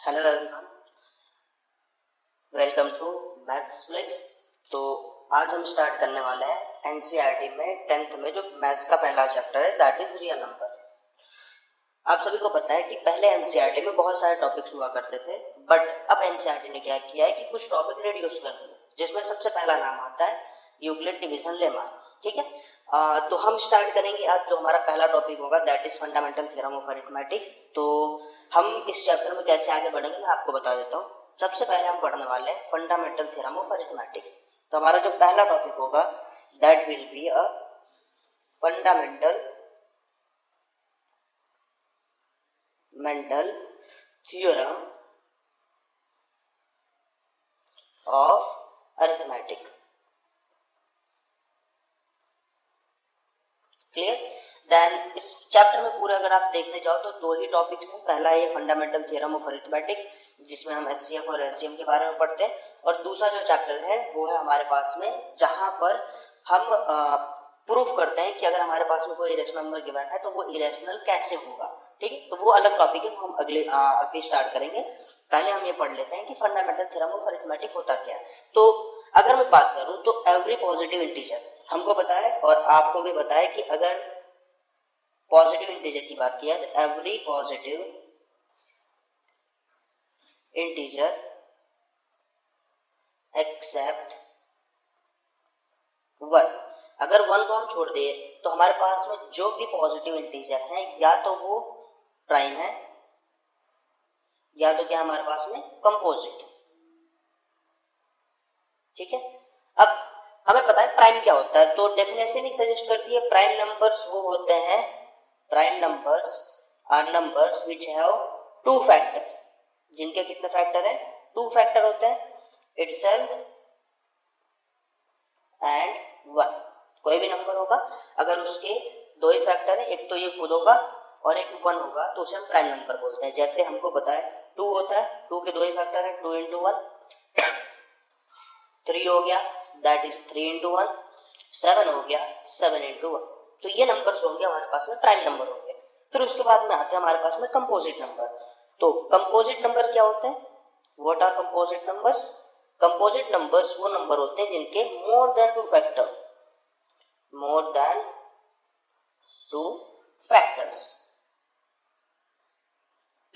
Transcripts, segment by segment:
Hello everyone, welcome to Maths Flicks. तो आज हम स्टार्ट करने वाले हैं एनसीईआरटी में 10th में जो मैथ्स का पहला चैप्टर है दैट इज रियल नंबर। आप सभी को पता है कि पहले एनसीईआरटी में बहुत सारे टॉपिक्स हुआ करते थे, बट अब एनसीईआरटी ने क्या किया है कि कुछ टॉपिक रिड्यूस कर दिए, जिसमें सबसे पहला नाम आता है यूक्लिड डिवीजन लेमा। ठीक है, तो हम स्टार्ट करेंगे आज जो हमारा पहला टॉपिक होगा that is fundamental theorem of arithmetic. तो हम इस चैप्टर में कैसे आगे बढ़ेंगे मैं आपको बता देता हूँ। सबसे पहले हम पढ़ने वाले हैं फंडामेंटल थ्योरम ऑफ अरिथमेटिक। तो हमारा जो पहला टॉपिक होगा that will be a fundamental theorem of arithmetic. Clear? Then इस चैप्टर में पूरे अगर आप देखने जाओ तो दो ही टॉपिक्स हैं। पहला है फंडामेंटल थ्योरम ऑफ अरिथमेटिक जिसमें हम एचसीएफ और एलसीएम के बारे में पढ़ते हैं, और दूसरा जो चैप्टर है वो है हमारे पास में जहां पर हम प्रूफ करते हैं कि अगर हमारे पास में कोई इरेशनल नंबर गिवन है तो वो इरेशनल कैसे होगा। ठीक है, तो वो अलग टॉपिक है, हम अगले स्टार्ट करेंगे। पहले हम ये पढ़ लेते हैं कि फंडामेंटल थ्योरम ऑफ अरिथमेटिक होता क्या है। तो अगर मैं बात करूं तो एवरी पॉजिटिव इंटीजर, हमको पता है और आपको भी पता है कि अगर पॉजिटिव इंटीजर की बात किया तो एवरी पॉजिटिव इंटीजर एक्सेप्ट 1, अगर 1 को हम छोड़ दिए तो हमारे पास में जो भी पॉजिटिव इंटीजर है या तो वो प्राइम है या तो क्या हमारे पास में कंपोजिट। ठीक है, अब हमें पता है प्राइम क्या होता है, तो डेफिनेशन ही सजेस्ट करती है प्राइम नंबर्स वो होते हैं, prime numbers are numbers which have 2 factor, जिनके कितने फैक्टर है, 2 फैक्टर होते हैं, इटसेल्फ एंड 1। कोई भी नंबर होगा अगर उसके 2 ही फैक्टर है, एक तो ये खुद होगा और एक 1 होगा, तो उसे हम प्राइम नंबर बोलते हैं। जैसे हमको पता है 2 होता है, 2 के 2 ही फैक्टर है, 2 into 1, 3 हो गया दैट इज 3 into 1, 7 हो गया 7 into 1। तो ये नंबर्स होंगे हमारे पास में प्राइम नंबर होंगे। फिर उसके बाद में आते हैं हमारे पास में कंपोजिट नंबर। तो कंपोजिट नंबर क्या होते हैं, what are composite numbers? Composite numbers वो नंबर होते हैं जिनके मोर देन 2 फैक्टर्स।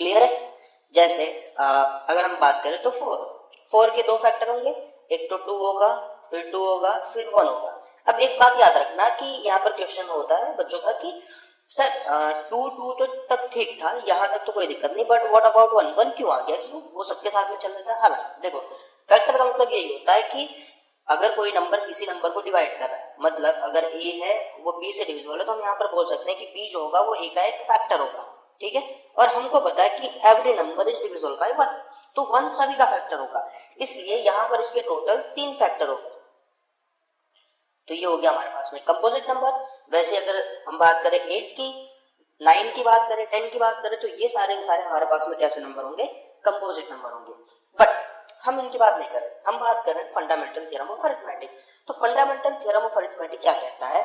क्लियर है? जैसे अगर हम बात करें तो 4 के 2 फैक्टर होंगे, एक तो 2 होगा, फिर 2 होगा, फिर 1 होगा। अब एक बात याद रखना कि यहाँ पर क्वेश्चन होता है बच्चों का कि सर 2 तो तक ठीक था, यहाँ तक तो कोई दिक्कत नहीं, बट व्हाट अबाउट 1 क्यों आ गया इसमें, वो सबके साथ में चल रहा था। हाँ देखो, फैक्टर का मतलब यही होता है कि अगर कोई नंबर किसी नंबर को डिवाइड कर रहा है, मतलब अगर a है वो b से डिविजिबल है, तो हम यहाँ पर बोल सकते हैं कि b जो होगा वो a का एक फैक्टर होगा। ठीक है, और हमको पता है कि every number is divisible bye 1, तो 1 सभी का फैक्टर होगा, इसलिए यहाँ पर इसके टोटल 3 फैक्टर होगा। तो ये हो गया हमारे पास में कंपोजिट नंबर। वैसे अगर हम बात करें 8 की, 9 की बात करें, 10 की बात करें, तो ये सारे हमारे पास में कैसे नंबर होंगे, कंपोजिट नंबर होंगे। बट हम इनकी बात नहीं कर रहे, हम बात कर रहे हैं फंडामेंटल थ्योरम ऑफ अरिथमेटिक। तो फंडामेंटल थ्योरम ऑफ अरिथमेटिक क्या कहता है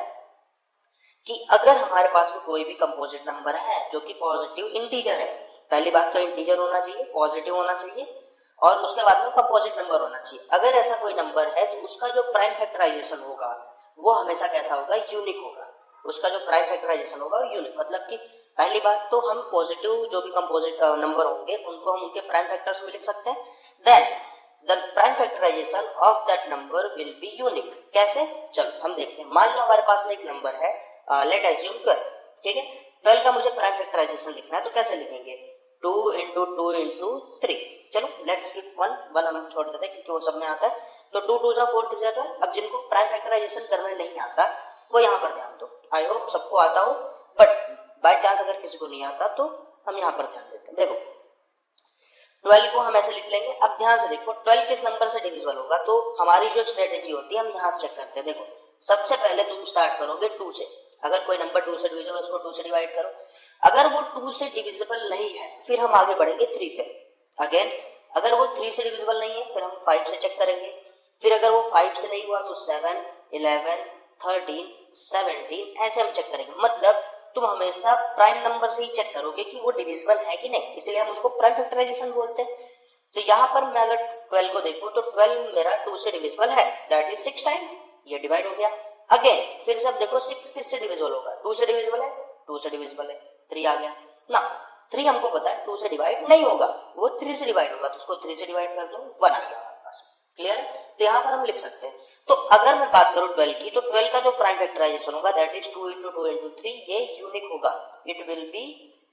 कि अगर हमारे पास में कोई भी कंपोजिट नंबर है जो कि पॉजिटिव इंटीजर है, पहली बात तो इंटीजर होना चाहिए, पॉजिटिव होना चाहिए, और उसके बाद में कंपोजिट नंबर होना चाहिए। अगर ऐसा कोई नंबर है तो उसका जो प्राइम फैक्टराइजेशन होगा वो हमेशा कैसा होगा, यूनिक होगा। उसका जो प्राइम फैक्टराइजेशन होगा वो यूनिक, मतलब कि पहली बात तो हम पॉजिटिव जो भी कंपोजिट नंबर होंगे उनको हम उनके प्राइम फैक्टर्स में लिख सकते हैं। Then the prime factorisation of that number will be unique. कैसे, चलो हम देखते हैं। मान लो हमारे पास में एक नंबर है, लेट एज्यूम 12। ठीक है, 12 का मुझे प्राइम फैक्टराइजेशन लिखना है, तो कैसे लिखेंगे, 2 into 2 into 3। चलो लेट्स स्किप 1 हम छोड़ देते हैं क्योंकि वो सब में आता है। तो 2 2 4 3 12। अब जिनको प्राइम फैक्टराइजेशन करना नहीं आता वो यहाँ पर ध्यान दो, आई होप सबको आता हो, बट बाय चांस अगर किसी को नहीं आता तो हम यहाँ पर ध्यान देते हैं। देखो 12 को हम ऐसे लिख लेंगे। अब ध्यान से देखो 12 किस नंबर से डिविजिबल होगा, तो हमारी जो स्ट्रेटेजी होती है हम यहाँ से चेक करते हैं। देखो सबसे पहले तुम स्टार्ट करोगे 2 से, अगर कोई नंबर 2 से डिविजिबल है उसको 2 से डिवाइड करो। अगर वो 2 से डिविजिबल नहीं है फिर हम आगे बढ़ेंगे 3 पे। अगेन अगर वो 3 से डिविजिबल नहीं है फिर हम 5 से चेक करेंगे। फिर अगर वो 5 से नहीं हुआ तो 7, 11, 13, 17 ऐसे हम चेक करेंगे। मतलब तुम हमेशा प्राइम नंबर से ही चेक करोगे कि वो डिविजिबल है कि नहीं, इसलिए हम उसको प्राइम फैक्टराइजेशन बोलते हैं। तो यहाँ पर मैं अगर 12 को देखूं तो 12 मेरा 2 से डिविजिबल है, दैट इज 6 टाइम, ये डिवाइड हो गया। अगेन फिर से अब देखो 6 किससे डिविजिबल होगा, 2 से डिविजिबल है, 2 से डिविजिबल है, 3 आ गया ना। 3 हमको पता है 2 से डिवाइड नहीं होगा, वो 3 से डिवाइड होगा, तो उसको 3 से डिवाइड कर दो, 1 आ गया हमारे पास। क्लियर? तो यहाँ पर हम लिख सकते हैं। तो अगर मैं बात करूं 12 की, तो 12 का जो प्राइम फैक्टराइजेशन होगा दैट इज 2 into 2 into 3, ये यूनिक होगा, it will be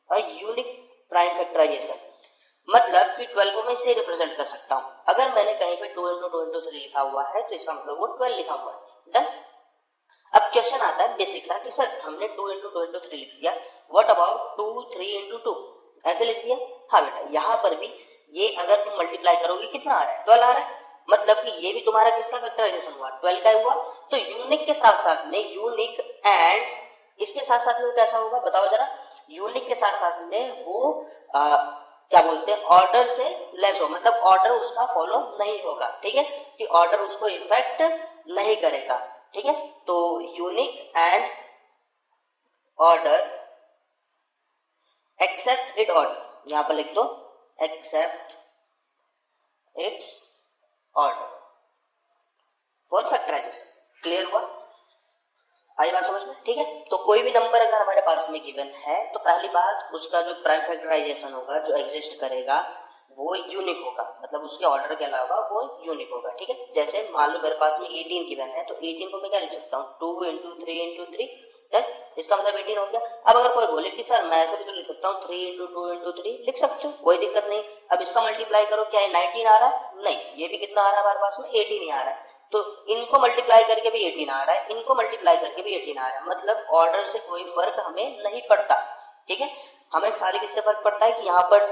a unique prime factorisation. मतलब कि 12 को मैं इसे रिप्रेजेंट कर सकता हूं। अगर मैंने कहीं पे 2 into 2 into 3 लिखा हुआ है तो इसका मतलब वो 12 लिखा हुआ है। डन। अब क्वेश्चन आता है बेसिक सा कि सर हमने 2 into 2 into 3 लिख दिया, व्हाट अबाउट 2 3 into 2, ऐसे लिख दिया। हाँ बेटा, यहाँ पर भी ये अगर तुम मल्टीप्लाई करोगे कितना आ रहा है, 12 आ रहा है, मतलब कि ये भी तुम्हारा किसका फैक्टराइजेशन हुआ, 12 का हुआ। तो यूनिक के साथ साथ में यूनिक एंड इसके साथ साथ में कैसा होगा बताओ जरा, यूनिक के साथ साथ में वो क्या बोलते हैं, ऑर्डर से लेस हो, मतलब ऑर्डर उसका फॉलो नहीं होगा, ठीक है, कि ऑर्डर उसको इफेक्ट नहीं करेगा, ठीक है। तो unique and order except it order, यहां पर लिख दो except its order for factorisation. Clear हुआ? आई बात समझ में? ठीक है। तो कोई भी नंबर अगर हमारे पास में गिवन है तो पहली बात उसका जो प्राइम फैक्टराइजेशन होगा, जो एग्जिस्ट करेगा, वो यूनिक होगा, मतलब उसके ऑर्डर के अलावा वो यूनिक होगा, ठीक है। जैसे मान लो मेरे पास में 18 गिवन है, तो 18 को मैं क्या लिख सकता हूँ, 2 into 3 into 3, इसका मतलब 18 हो गया। अब अगर कोई बोले कि सर मैं ऐसे भी तो लिख सकता हूँ 3 into 2 into 3, लिख सकते हो, कोई दिक्कत नहीं। अब इसका मल्टीप्लाई करो, क्या है 19 आ रहा है, नहीं, ये भी कितना आ रहा है हमारे पास में 18 ही आ रहा है। तो इनको मल्टीप्लाई करके भी 18 आ रहा है, इनको मल्टीप्लाई करके भी 18 आ रहा है, मतलब ऑर्डर से कोई फर्क हमें नहीं पड़ता, ठीक है। हमें खाली किससे फर्क पड़ता है कि यहाँ पर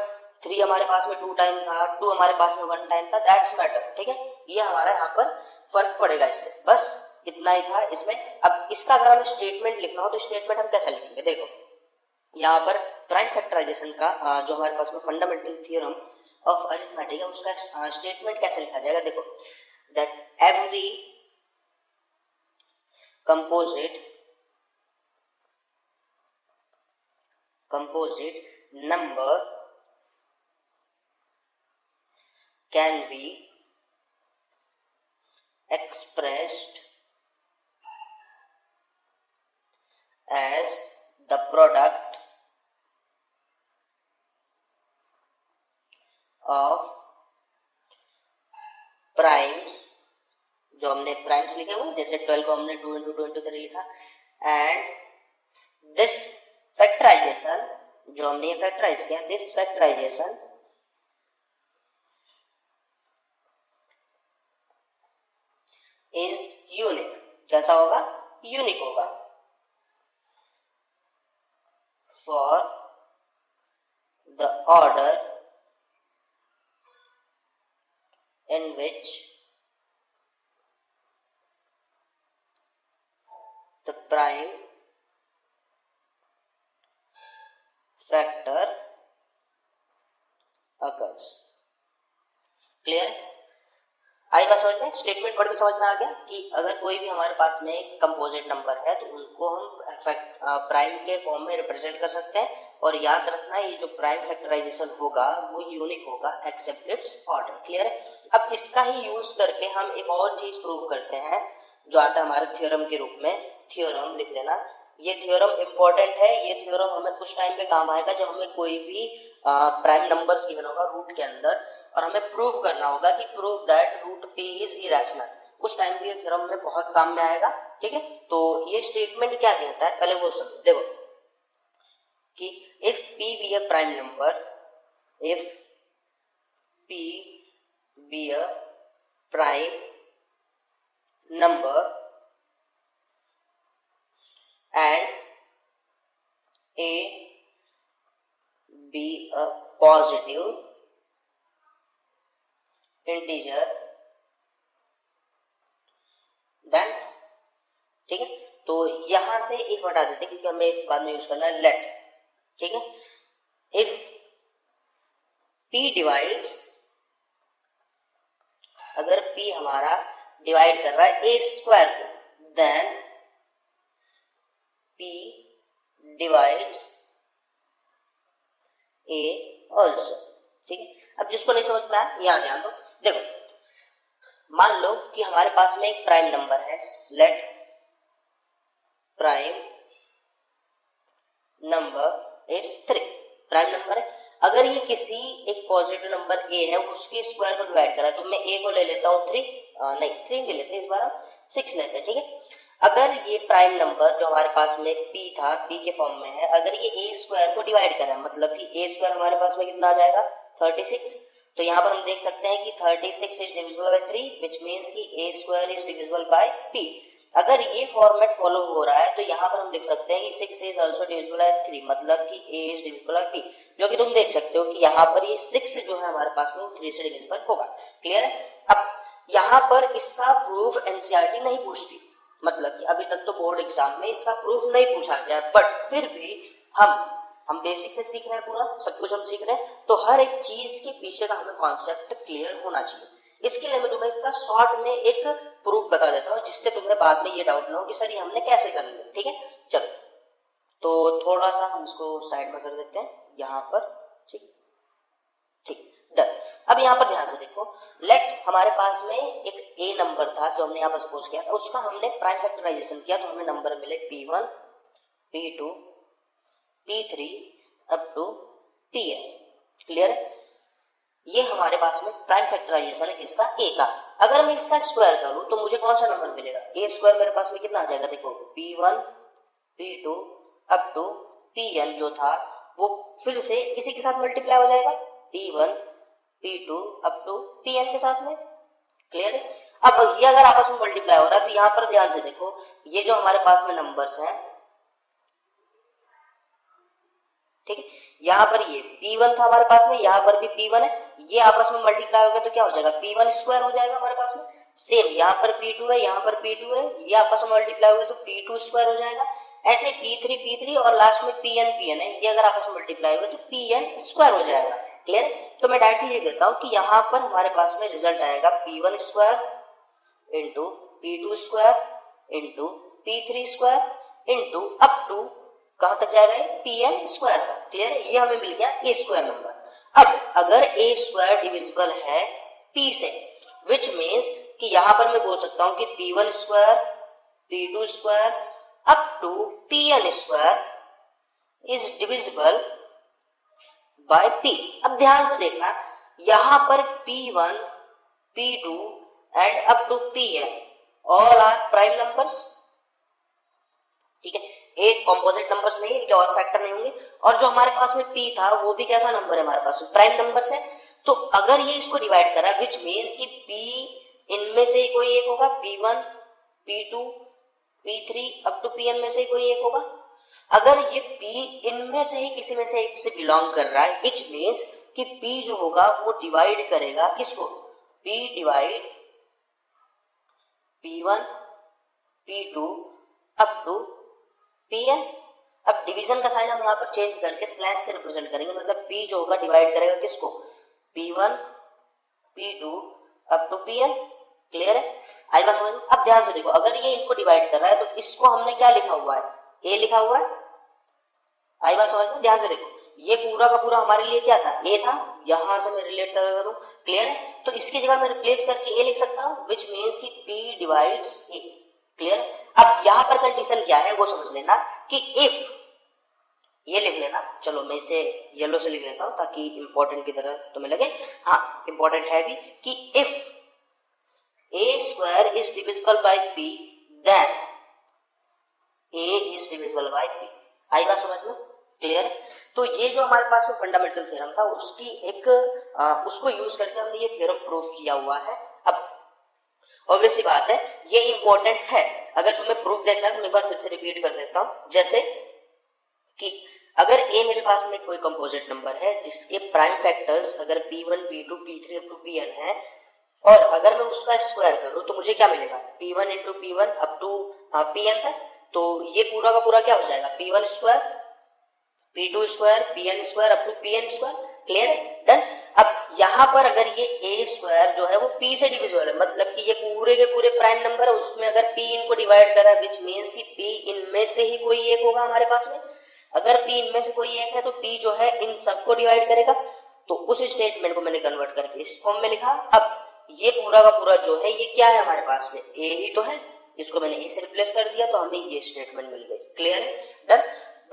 3 हमारे पास में 2 टाइम था, 2 हमारे पास में 1 टाइम था, दैट्स मैटर, ठीक है। ये हमारा यहाँ पर फर्क पड़ेगा इससे, बस इतना ही था इसमें। अब इसका अगर हमें स्टेटमेंट लिखना हो तो स्टेटमेंट हम कैसे लिखेंगे, देखो यहाँ पर प्राइम फैक्टराइजेशन का जो हमारे पास में फंडामेंटल थ्योरम ऑफ अरिथमेटिक है उसका स्टेटमेंट कैसे लिखा जाएगा, देखो that every composite number can be expressed as the product of primes, जो हमने प्राइम्स लिखे हुए, जैसे 12 को हमने 2 into 2 into 3 लिखा, एंड दिस फैक्टराइजेशन, जो हमने ये फैक्टराइज किया, दिस फैक्टराइजेशन इज यूनिक, कैसा होगा, यूनिक होगा, for the order in which the prime factor occurs। Clear? आई बात समझ में? स्टेटमेंट पढ़ के समझ में आ गया कि अगर कोई भी हमारे पास में एक कंपोजिट नंबर है तो उनको हम प्राइम के फॉर्म में रिप्रेजेंट कर सकते हैं, और याद रखना ये जो प्राइम फैक्टराइजेशन होगा वो यूनिक होगा एक्सेप्ट इट्स ऑर्डर। क्लियर है? अब इसका ही यूज करके हम एक और चीज प्रूव करते हैं जो आता है हमारे थ्योरम के रूप में। थ्योरम लिख लेना, ये थ्योरम इंपॉर्टेंट है, ये थ्योरम हमें कुछ टाइम पे काम आएगा जब हमें कोई भी प्राइम नंबर्स गिवन होगा रूट के अंदर, और हमें प्रूव करना होगा कि prove that root p is irrational. उस टाइम पे ये थ्योरम में बहुत काम में आएगा, ठीक है। तो ये स्टेटमेंट क्या कहता है, पहले वो समझो। देखो कि if p be a prime number, if p be a prime number and a be a positive integer, then ठीक है। तो यहां से if हटा देते क्योंकि हमें if बाद में यूज करना है let, ठीक है। if p डिवाइड्स, अगर p हमारा डिवाइड कर रहा है a स्क्वायर को, देन p डिवाइड्स ए ऑल्सो। ठीक है, अब जिसको नहीं समझ में आया यहाँ ध्यान दो। देखो मान लो कि हमारे पास में एक प्राइम नंबर है, let prime number is 3, prime number है। अगर ये किसी एक पॉजिटिव नंबर ए है उसके स्क्वायर को डिवाइड करा, तो मैं ए को ले लेता हूँ 3, नहीं 3 नहीं लेते, इस बार हम 6 लेते हैं। ठीक है, अगर ये प्राइम नंबर जो हमारे पास में p था, p के फॉर्म में है, अगर ये ए स्क्वायर को डिवाइड करा, मतलब कि ए स्क्वायर हमारे पास में कितना आ जाएगा 36। तो यहाँ पर हम देख सकते हैं कि 36 is divisible by 3 which means कि a square is divisible by p। अगर ये फॉर्मेट फॉलो हो रहा है तो यहाँ पर हम देख सकते हैं कि 6 इज आल्सो डिविजिबल बाय 3, मतलब कि a is divisible by p, जो कि तुम देख सकते हो कि यहाँ पर ये 6 जो है हमारे पास में वो 3 से डिविजिबल होगा। क्लियर है? अब यहाँ पर इसका प्रूफ एनसीईआरटी नहीं पूछती, मतलब कि अभी तक तो बोर्ड एग्जाम में इसका प्रूफ नहीं पूछा गया, बट फिर भी हम बेसिक से सीख रहे हैं, पूरा सब कुछ हम सीख रहे हैं, तो हर एक चीज के पीछे का हमें कॉन्सेप्ट क्लियर होना चाहिए। इसके लिए मैं तुम्हें इसका शॉर्ट में एक प्रूफ बता देता हूँ, जिससे तुम्हें बाद में ये डाउट ना हो कि सर ये हमने कैसे कर लिया। ठीक है, चलो तो थोड़ा सा हम इसको साइड में कर देते हैं यहाँ पर। ठीक ठीक डन। अब यहाँ पर ध्यान से देखो, लेट हमारे पास में एक ए नंबर था जो हमने यहाँ पर सपोज किया था, उसका हमने प्राइम फैक्टराइजेशन किया तो हमें नंबर मिले p1 p2 p3 up to pn। Clear है? ये हमारे पास में प्राइम फैक्टराइजेशन है किसका, ए का। अगर मैं इसका स्क्वायर करूं तो मुझे कौन सा नंबर मिलेगा, ए स्क्वायर मेरे पास में कितना आ जाएगा, देखो p1 p2 up to pn जो था वो फिर से इसी के साथ मल्टीप्लाई हो जाएगा, p1 p2 up to pn के साथ में। क्लियर है? अब ये अगर आपस में मल्टीप्लाई हो रहा है तो यहाँ पर ध्यान से देखो, ये जो हमारे पास में नंबर्स हैं, ठीक है, यहाँ पर ये p1 था हमारे पास में, यहाँ पर भी p1 है, ये आपस में मल्टीप्लाई हो गया तो क्या हो जाएगा, p1 स्क्वायर हो जाएगा हमारे पास में। सेम यहाँ पर p2 है, यहाँ पर p2 है, ये आपस में मल्टीप्लाई हो गया तो p2 स्क्वायर हो जाएगा। ऐसे p3 और लास्ट में pn है, ये अगर आपस में मल्टीप्लाई हो गया तो pn स्क्वायर हो जाएगा। क्लियर? तो मैं डायरेक्टली लिख देता हूँ कि यहाँ पर हमारे पास में रिजल्ट आएगा p1 square into p2 square into p3 square into up to कहां तक जाएगा, pn स्क्वायर तक। क्लियर है? ये हमें मिल गया ए स्क्वायर नंबर। अब अगर ए स्क्वायर डिविजिबल है p से, विच मीन्स कि यहां पर मैं बोल सकता हूं कि p1 square p2 square up to pn square is divisible by p। अब ध्यान से देखना, यहां पर p1 p2 and up to pn all are prime numbers. ठीक है, एक कॉम्पोजिट नंबर्स नहीं, इनके और फैक्टर नहीं होंगे। और जो हमारे पास में p था वो भी कैसा नंबर है हमारे पास, प्राइम नंबर से। तो अगर ये इसको डिवाइड करा, विच मीन्स कि p इनमें से कोई एक होगा, p1 p2 p3 up to pn में से कोई एक होगा। अगर ये p इनमें से ही किसी में से एक से बिलोंग कर रहा है, विच मीन्स कि p जो होगा वो डिवाइड करेगा किसको, p divide p1 p2 up to pn। अब डिवीजन का साइन हम यहाँ पर चेंज करके स्लैश से रिप्रेजेंट करेंगे, मतलब p जो होगा डिवाइड करेगा किसको, p1 p2 up to pn। Clear है? आई बात समझ में? अब ध्यान से देखो, अगर ये इनको डिवाइड कर रहा है तो इसको हमने क्या लिखा हुआ है, a लिखा हुआ है। आई बात समझ में? ध्यान से देखो, ये पूरा का पूरा हमारे लिए क्या था, a था, यहां से मैं रिलेट करूं। क्लियर है? तो इसकी जगह मैं रिप्लेस करके a लिख सकता हूं, विच मीन्स कि p डिवाइड्स a। क्लियर? अब यहाँ पर कंडीशन क्या है वो समझ लेना कि इफ, ये लिख लेना, चलो मैं इसे येलो से लिख लेता हूं ताकि इंपॉर्टेंट की तरह तुम्हें लगे। हाँ, इंपॉर्टेंट है भी कि if a square is divisible by p then a is divisible by p। आई बात समझ में? क्लियर? तो ये जो हमारे पास में फंडामेंटल थ्योरम था उसकी एक उसको यूज करके हमने ये थ्योरम प्रूफ किया हुआ है। अब ऑब्वियस सी बात है ये इंपॉर्टेंट है, अगर तुम्हें प्रूफ देखना है तो मैं एक बार फिर से रिपीट कर देता हूं। जैसे कि अगर a मेरे पास में कोई कंपोजिट नंबर है जिसके प्राइम फैक्टर्स अगर p1 p2 p3 up to pn है, और अगर मैं उसका स्क्वायर करूं तो मुझे क्या मिलेगा, p1 into p1 up to pn तक। तो ये पूरा का पूरा क्या हो जाएगा, p1 square p2 square pn square up to pn square. Clear है? डन। अब यहाँ पर अगर ये a स्क्वायर जो है वो p से डिविजिबल है, मतलब कि ये पूरे के पूरे प्राइम नंबर है, उसमें अगर p इनको डिवाइड करा, विच मीन्स कि p इनमें से ही कोई एक होगा हमारे पास में। अगर p इनमें से कोई एक है तो p जो है इन सबको डिवाइड करेगा, तो उस स्टेटमेंट को मैंने कन्वर्ट करके इस फॉर्म में लिखा। अब ये पूरा का पूरा जो है ये क्या है हमारे पास में, a ही तो है, इसको मैंने a से रिप्लेस कर दिया तो हमें ये स्टेटमेंट मिल गई। क्लियर है, डन।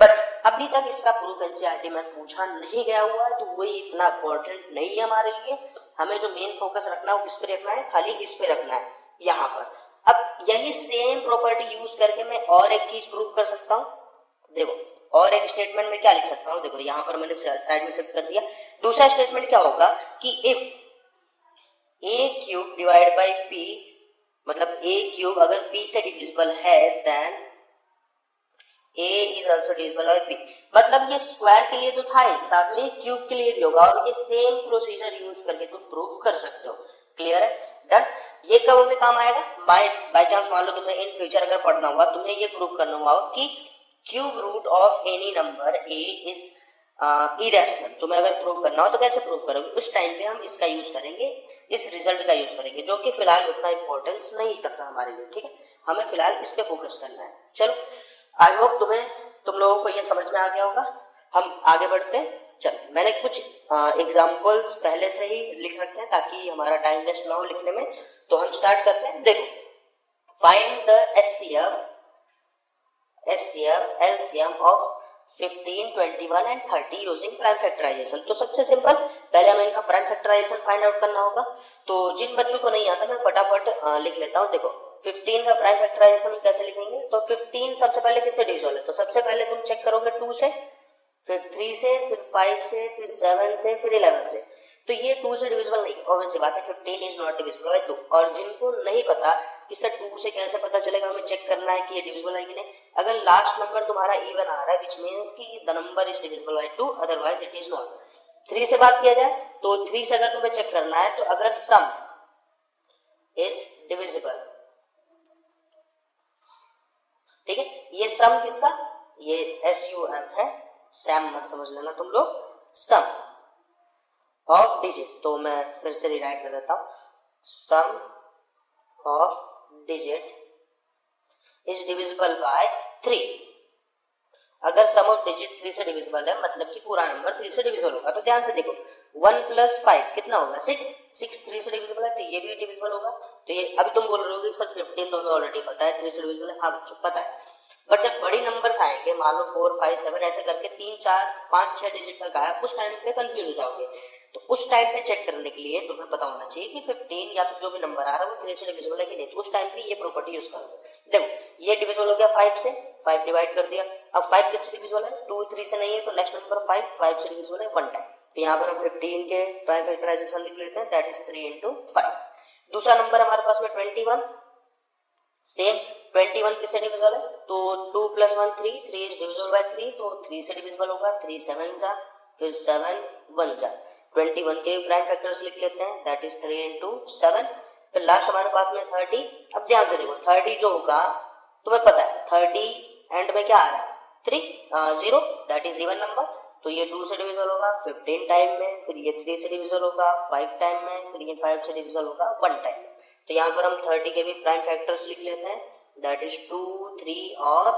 बट अभी तक इसका प्रूफ एनसीईआरटी में पूछा नहीं गया हुआ है, तो वही इतना इंपॉर्टेंट नहीं है हमारे लिए। हमें जो मेन फोकस रखना है वो किस पे रखना है, खाली इस पे रखना है, यहाँ पर। अब यही सेम प्रॉपर्टी यूज करके मैं और एक चीज प्रूव कर सकता हूँ। देखो और एक स्टेटमेंट में क्या लिख सकता हूँ, देखो यहाँ पर मैंने साइड में शिफ्ट कर दिया। दूसरा स्टेटमेंट क्या होगा कि if a cube divide by p, मतलब a क्यूब अगर p से डिविजिबल है then a is also divisible by p। मतलब ये स्क्वायर के लिए तो था ही, साथ में क्यूब के लिए भी होगा, और ये सेम प्रोसीजर यूज करके तुम प्रूव कर सकते हो। क्लियर है, डन। ये कब में काम आएगा, बाय चांस मान लो तुम्हें इन फ्यूचर अगर पढ़ना होगा, तुम्हें ये प्रूव करना होगा कि cube root of any number a is irrational. तुम्हें अगर प्रूव करना हो तो कैसे प्रूव करोगे, उस टाइम पे हम इसका यूज करेंगे, इस रिजल्ट का यूज करेंगे, जो कि फिलहाल उतना इंपॉर्टेंस नहीं रख रहा हमारे लिए। ठीक है, हमें फिलहाल इस पे फोकस करना है। चलो, आई होप तुम लोगों को ये समझ में आ गया होगा। हम आगे बढ़ते हैं। चल, मैंने कुछ एग्जांपल्स पहले से ही लिख रखे हैं ताकि हमारा टाइम वेस्ट ना हो लिखने में, तो हम स्टार्ट करते हैं। देखो, find the HCF LCM of 15, 21 and 30 using prime factorisation. तो सबसे सिंपल, पहले हमें इनका प्राइम फैक्टराइजेशन फाइंड आउट करना होगा। तो जिन बच्चों को नहीं आता मैं फटाफट लिख लेता हूँ। देखो 15 का प्राइम फैक्टराइजेशन कैसे लिखेंगे, तो 15 सबसे पहले किससे डिविजिबल है, तो सबसे पहले तुम चेक करोगे 2 से, फिर 3 से, फिर 5 से, फिर 7 से, फिर 11 से। तो ये 2 से डिविजिबल नहीं, ऑब्वियस सी बात है, 15 इज नॉट डिविजिबल बाय 2। और जिनको नहीं पता कि सर 2 से कैसे पता चलेगा, हमें चेक करना है कि ये डिविजिबल है कि नहीं। अगर लास्ट नंबर तुम्हारा इवन आ रहा है व्हिच मींस कि the number is divisible bye 2, otherwise it is not. 3 से बात किया जाए तो 3 से अगर तुम्हें चेक करना है, तो अगर सम इज डिविजिबल, ठीक है, ये सम किसका, ये SUM है, सैम मत समझ लेना तुम लोग, सम ऑफ डिजिट। तो मैं फिर से रिराइट कर देता हूं, sum of digit is divisible by 3। अगर सम ऑफ डिजिट 3 से डिविजिबल है, मतलब कि पूरा नंबर 3 से डिविजिबल होगा। तो ध्यान से देखो, 1 + 5 कितना होगा, 6। 6 3 से डिविजिबल है, तो ये भी डिविजिबल होगा। तो ये अभी तुम बोल रहे हो कि सर 15 तो हमें ऑलरेडी पता है 3 से डिविजिबल है। हाँ बच्चों पता है, बट जब बड़ी नंबर्स आएंगे, मान लो 4, 5, 7 ऐसे करके 3, 4, 5, 6 डिजिट तक आया, उस टाइम पे कंफ्यूज हो जाओगे। तो उस टाइम पे चेक करने के लिए तुम्हें पता होना चाहिए कि 15 या फिर जो भी नंबर आ रहा है वो 3 से डिविजिबल है कि नहीं। तो उस टाइम पे ये प्रॉपर्टी यूज करोगे। देखो ये डिविजिबल हो गया 5 से, 5 डिवाइड कर दिया। अब 5 किससे डिविजिबल है, 2, 3 से नहीं है, तो नेक्स्ट नंबर 5 से डिविजिबल है 1 टाइम। तो यहाँ पर हम 15 के प्राइम फैक्टराइजेशन लिख लेते हैं, दैट इज 3 × 5। दूसरा नंबर हमारे पास में 21, सेम 21 किससे डिविजिबल है, तो 2 + 1 3, 3 इज डिविजिबल बाय 3, तो 3 से डिविजिबल होगा, 3 7 जा, फिर 7 1 जा। 21 के प्राइम फैक्टर्स लिख लेते हैं, दैट इज 3 × 7। फिर लास्ट हमारे पास में 30। अब ध्यान से देखो, 30 जो होगा तुम्हें पता है, 30 एंड में क्या आ रहा है, 0, दैट इज इवन नंबर। तो ये 2 से डिविजिबल होगा 15 टाइम में, फिर ये 3 से डिविजिबल होगा 5 टाइम में, फिर ये 5 से डिविजिबल होगा 1 टाइम में। तो यहाँ पर हम 30 के भी प्राइम फैक्टर्स लिख लेते हैं, दैट इज 2, 3 और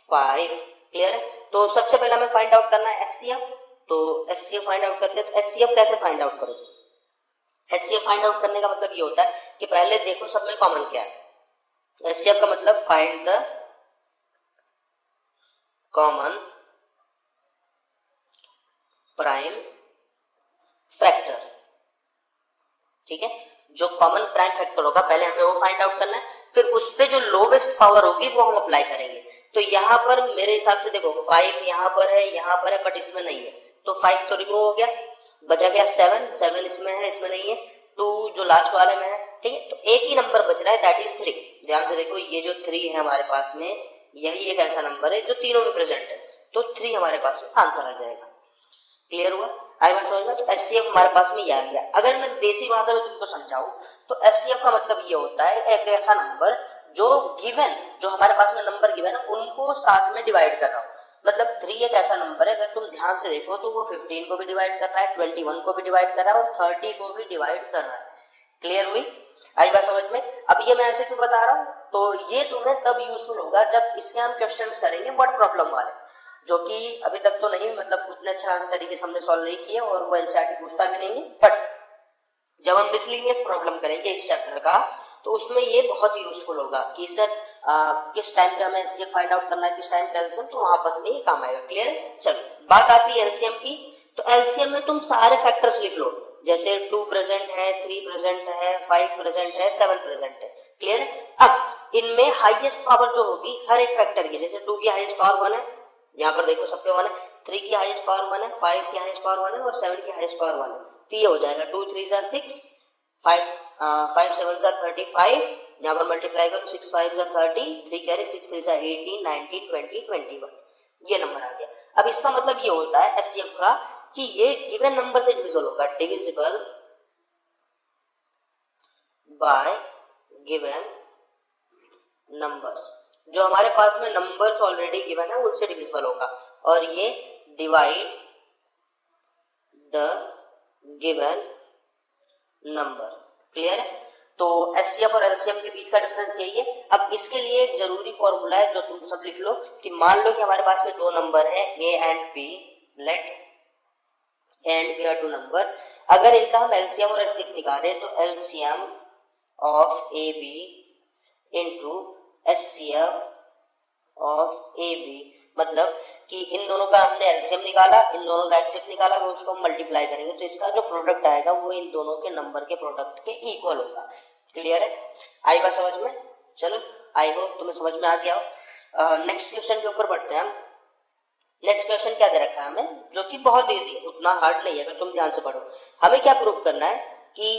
5। क्लियर है। तो सबसे पहले हमें फाइंड आउट करना है HCF। तो HCF फाइंड आउट करते हैं। तो HCF कैसे फाइंड आउट करोगे, HCF फाइंड आउट करने का मतलब ये होता है कि पहले देखो सब में कॉमन क्या है। HCF का मतलब find the common prime factor. ठीक है, जो कॉमन प्राइम फैक्टर होगा पहले हमें वो फाइंड आउट करना है, फिर उस पे जो लोवेस्ट पावर होगी वो हम अप्लाई करेंगे। तो यहाँ पर मेरे हिसाब से देखो 5 यहाँ पर है, बट इसमें नहीं है, तो 5 तो रिमूव हो गया, बचा गया 7 इसमें है, इसमें नहीं है, 2 जो लास्ट वाले में है। ठीक है, तो एक ही नंबर बच रहा है, दैट इज 3। ध्यान से देखो, ये जो 3 है हमारे पास में, यही एक ऐसा नंबर है जो तीनों में प्रेजेंट है, तो 3 हमारे पास में आंसर आ जाएगा। क्लियर हुआ, आई बात समझ में। तो HCF हमारे पास में ये आ गया। अगर मैं देसी भाषा में तुमको समझाऊं तो HCF का मतलब ये होता है एक ऐसा नंबर जो गिवन, जो हमारे पास में नंबर गिवन है उनको साथ में डिवाइड कर रहा हूं। मतलब 3 एक ऐसा नंबर है, अगर तुम ध्यान से देखो तो वो 15 को भी डिवाइड कर रहा है, 21 को भी डिवाइड कर रहा है और 30 को भी डिवाइड कर रहा है। क्लियर हुई, आई बात समझ में। अब ये मैं ऐसे क्यों बता रहा हूँ, तो ये तुम्हें तब यूजफुल होगा जब इसके हम क्वेश्चंस करेंगे वर्ड प्रॉब्लम वाले। जो कि अभी तक तो नहीं, मतलब उतने अच्छा तरीके से हमने सॉल्व नहीं किया और वो एनसीईआरटी पूछता भी नहीं है, बट जब हम मिसलिनियस प्रॉब्लम करेंगे इस चैप्टर का तो उसमें ये बहुत यूजफुल होगा कि सर किस टाइम पे हमें एलसीएम फाइंड आउट करना है, किस टाइम पे एलसीएम, तो वहां पर हमें ये काम आएगा। क्लियर? चलो बात आती है एलसीएम की। तो एलसीएम में तुम सारे फैक्टर्स लिख लो, जैसे 2 प्रेजेंट है, 3 प्रेजेंट है, 5 प्रेजेंट है, 7 प्रेजेंट है। क्लियर? अब इनमें हाईएस्ट पावर जो होगी हर एक फैक्टर की, जैसे 2 की हाईएस्ट पावर 1 है, यहाँ पर देखो सब पे 1 है, 3 की हाईएस्ट पावर 1 है, 5 की हाईएस्ट पावर 1 है और 7 की हाईएस्ट पावर 1 है। तो ये हो जाएगा 2 3 जा 6, 5 7 जा 35, यहाँ पर मल्टीप्लाई करो 6 5 जा 30, 3 कैरी 6 3 जा 18 19 20 21, ये नंबर आ गया। अब इसका मतलब ये होता है एचसीएफ का कि ये गिवन नंबर से डिविजिबल होगा, डिविजिबल बाय गिवन नंबर्स। जो हमारे पास में नंबर्स ऑलरेडी गिवन है उनसे डिविजिबल होगा, और ये divide the given number. Clear है? तो एचसीएफ और एलसीएम के बीच का डिफरेंस यही है। अब इसके लिए एक जरूरी फॉर्मूला है जो तुम सब लिख लो कि मान लो कि हमारे पास में दो नंबर है A and B, let A and B are two number. अगर इनका हम एलसीएम और एचसीएफ निकाले तो LCM of A B into HCF of A B, मतलब कि इन दोनों का हमने एलसीएम निकाला, इन दोनों का एचसीएफ निकाला, तो उसको हम मल्टीप्लाई करेंगे तो इसका जो प्रोडक्ट आएगा वो इन दोनों के नंबर के प्रोडक्ट के इक्वल होगा। क्लियर है? आई बात समझ में? चलो आई होप तुम्हें समझ में आ गया हो। नेक्स्ट क्वेश्चन के ऊपर बढ़ते हैं हम। नेक्स्ट क्वेश्चन क्या दे रखा है हमें, जो कि बहुत इजी है, उतना हार्ड नहीं है अगर तुम ध्यान से पढ़ो। हमें क्या प्रूव करना है कि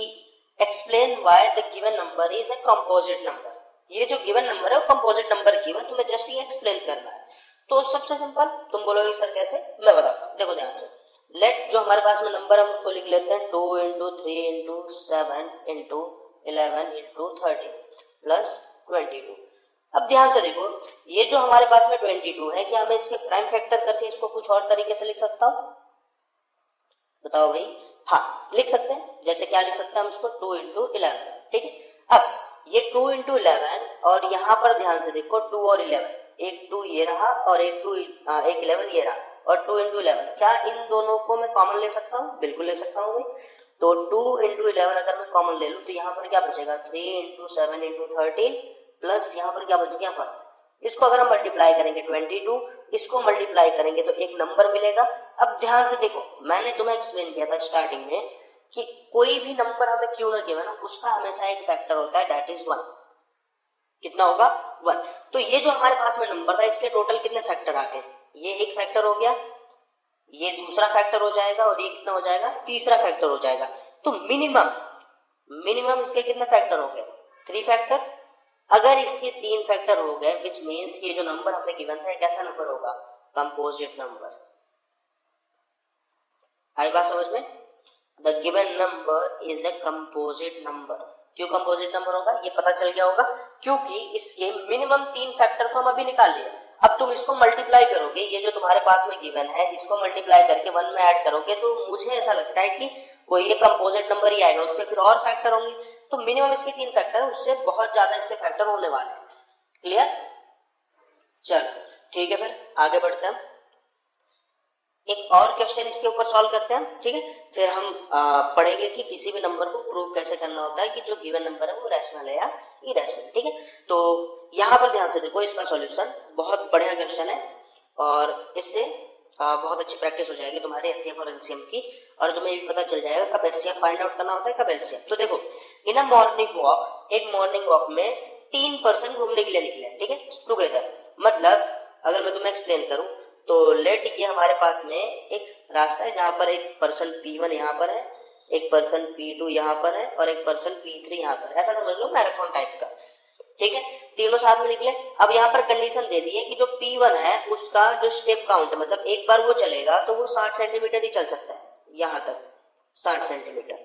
explain why the given number is a composite number. ये जो गिवन नंबर है वो कंपोजिट नंबर गिवन, तुम्हें जस्ट ये एक्सप्लेन करना है। तो सबसे सिंपल, तुम बोलोगे सर कैसे, मैं बताता हूँ, देखो ध्यान से। लेट जो हमारे पास में नंबर है उसको लिख लेते हैं 2 into 3 into 7 into 11 into 30 plus 22। अब ध्यान से देखो, ये जो हमारे पास में 22 है, क्या मैं इसके प्राइम फैक्टर करके इसको कुछ और तरीके से लिख सकता हूँ? बताओ भाई। हाँ लिख सकते हैं। जैसे क्या लिख सकते हैं हम इसको, 2 इंटू 11। ठीक है? अब ये 2 इंटू 11 और यहाँ पर ध्यान से देखो 2 और 11, एक 2 ये रहा और एक 11 ये रहा, और 2 इंटू 11, क्या इन दोनों को मैं कॉमन ले सकता हूँ? बिल्कुल ले सकता हूँ भाई। तो 2 इंटू 11 अगर मैं कॉमन ले लूँ तो यहाँ पर क्या बचेगा, 3 इंटू 7 इंटू 13 प्लस यहाँ पर क्या बच गया पर, इसको अगर हम मल्टीप्लाई करेंगे 22, इसको मल्टीप्लाई करेंगे तो एक नंबर मिलेगा। अब ध्यान से देखो, मैंने तुम्हें एक्सप्लेन किया था स्टार्टिंग में कि कोई भी नंबर हमें क्यों ना गिवन हो उसका हमेशा एक फैक्टर होता है, दैट इज 1। कितना होगा? 1। तो ये जो हमारे पास में नंबर था इसके टोटल कितने फैक्टर आ गए? ये एक फैक्टर हो गया, ये दूसरा फैक्टर हो जाएगा और ये कितना हो जाएगा? तीसरा फैक्टर हो जाएगा। तो मिनिमम इसके कितने फैक्टर हो गए? 3 फैक्टर। अगर इसके 3 फैक्टर हो गए विच मीन्स ये जो नंबर हमें गिवन था कैसा नंबर होगा? Composite number. आई बात समझ में? The given number is a composite number. क्यों कंपोजिट नंबर होगा ये पता चल गया होगा, क्योंकि इसके मिनिमम 3 फैक्टर को हम अभी निकाल लिए। अब तुम इसको मल्टीप्लाई करोगे, ये जो तुम्हारे पास में गिवन है इसको मल्टीप्लाई करके 1 में ऐड करोगे तो मुझे ऐसा लगता है कि कोई ये कंपोजिट नंबर ही आएगा, उसके फिर और फैक्टर होंगे। तो मिनिमम इसके 3 फैक्टर, उससे बहुत ज्यादा इसके फैक्टर होने वाले हैं। क्लियर? चलो ठीक है, फिर आगे बढ़ते हैं। एक और क्वेश्चन इसके ऊपर सॉल्व करते हैं। ठीक है? फिर हम पढ़ेंगे कि किसी भी नंबर को प्रूव कैसे करना होता है कि जो गिवन नंबर है वो रैशनल है या इरैशनल। ठीक है? तो यहाँ पर ध्यान से देखो, इसका सॉल्यूशन बहुत बढ़िया क्वेश्चन है और इससे बहुत अच्छी प्रैक्टिस हो जाएगी तुम्हारे एचसीएफ और एलसीएम की, और तुम्हें भी पता चल जाएगा कब एचसीएफ फाइंड आउट करना होता है, कब एलसीएम। तो देखो, इन अ मॉर्निंग वॉक, एक मॉर्निंग वॉक में 3 पर्सन घूमने के लिए निकले। ठीक है? टुगेदर, मतलब अगर मैं तुम्हें एक्सप्लेन करूं तो लेट ये हमारे पास में एक रास्ता है जहां पर एक पर्सन P1 यहाँ पर है, एक पर्सन P2 यहाँ पर है और एक पर्सन P3 यहाँ पर, ऐसा समझ लो मैराथन टाइप का। ठीक है? तीनों साथ में निकले। अब यहाँ पर कंडीशन दे दी है कि जो P1 है उसका जो स्टेप काउंट, मतलब एक बार वो चलेगा तो वो 60 सेंटीमीटर ही चल सकता है, यहाँ तक 60 सेंटीमीटर।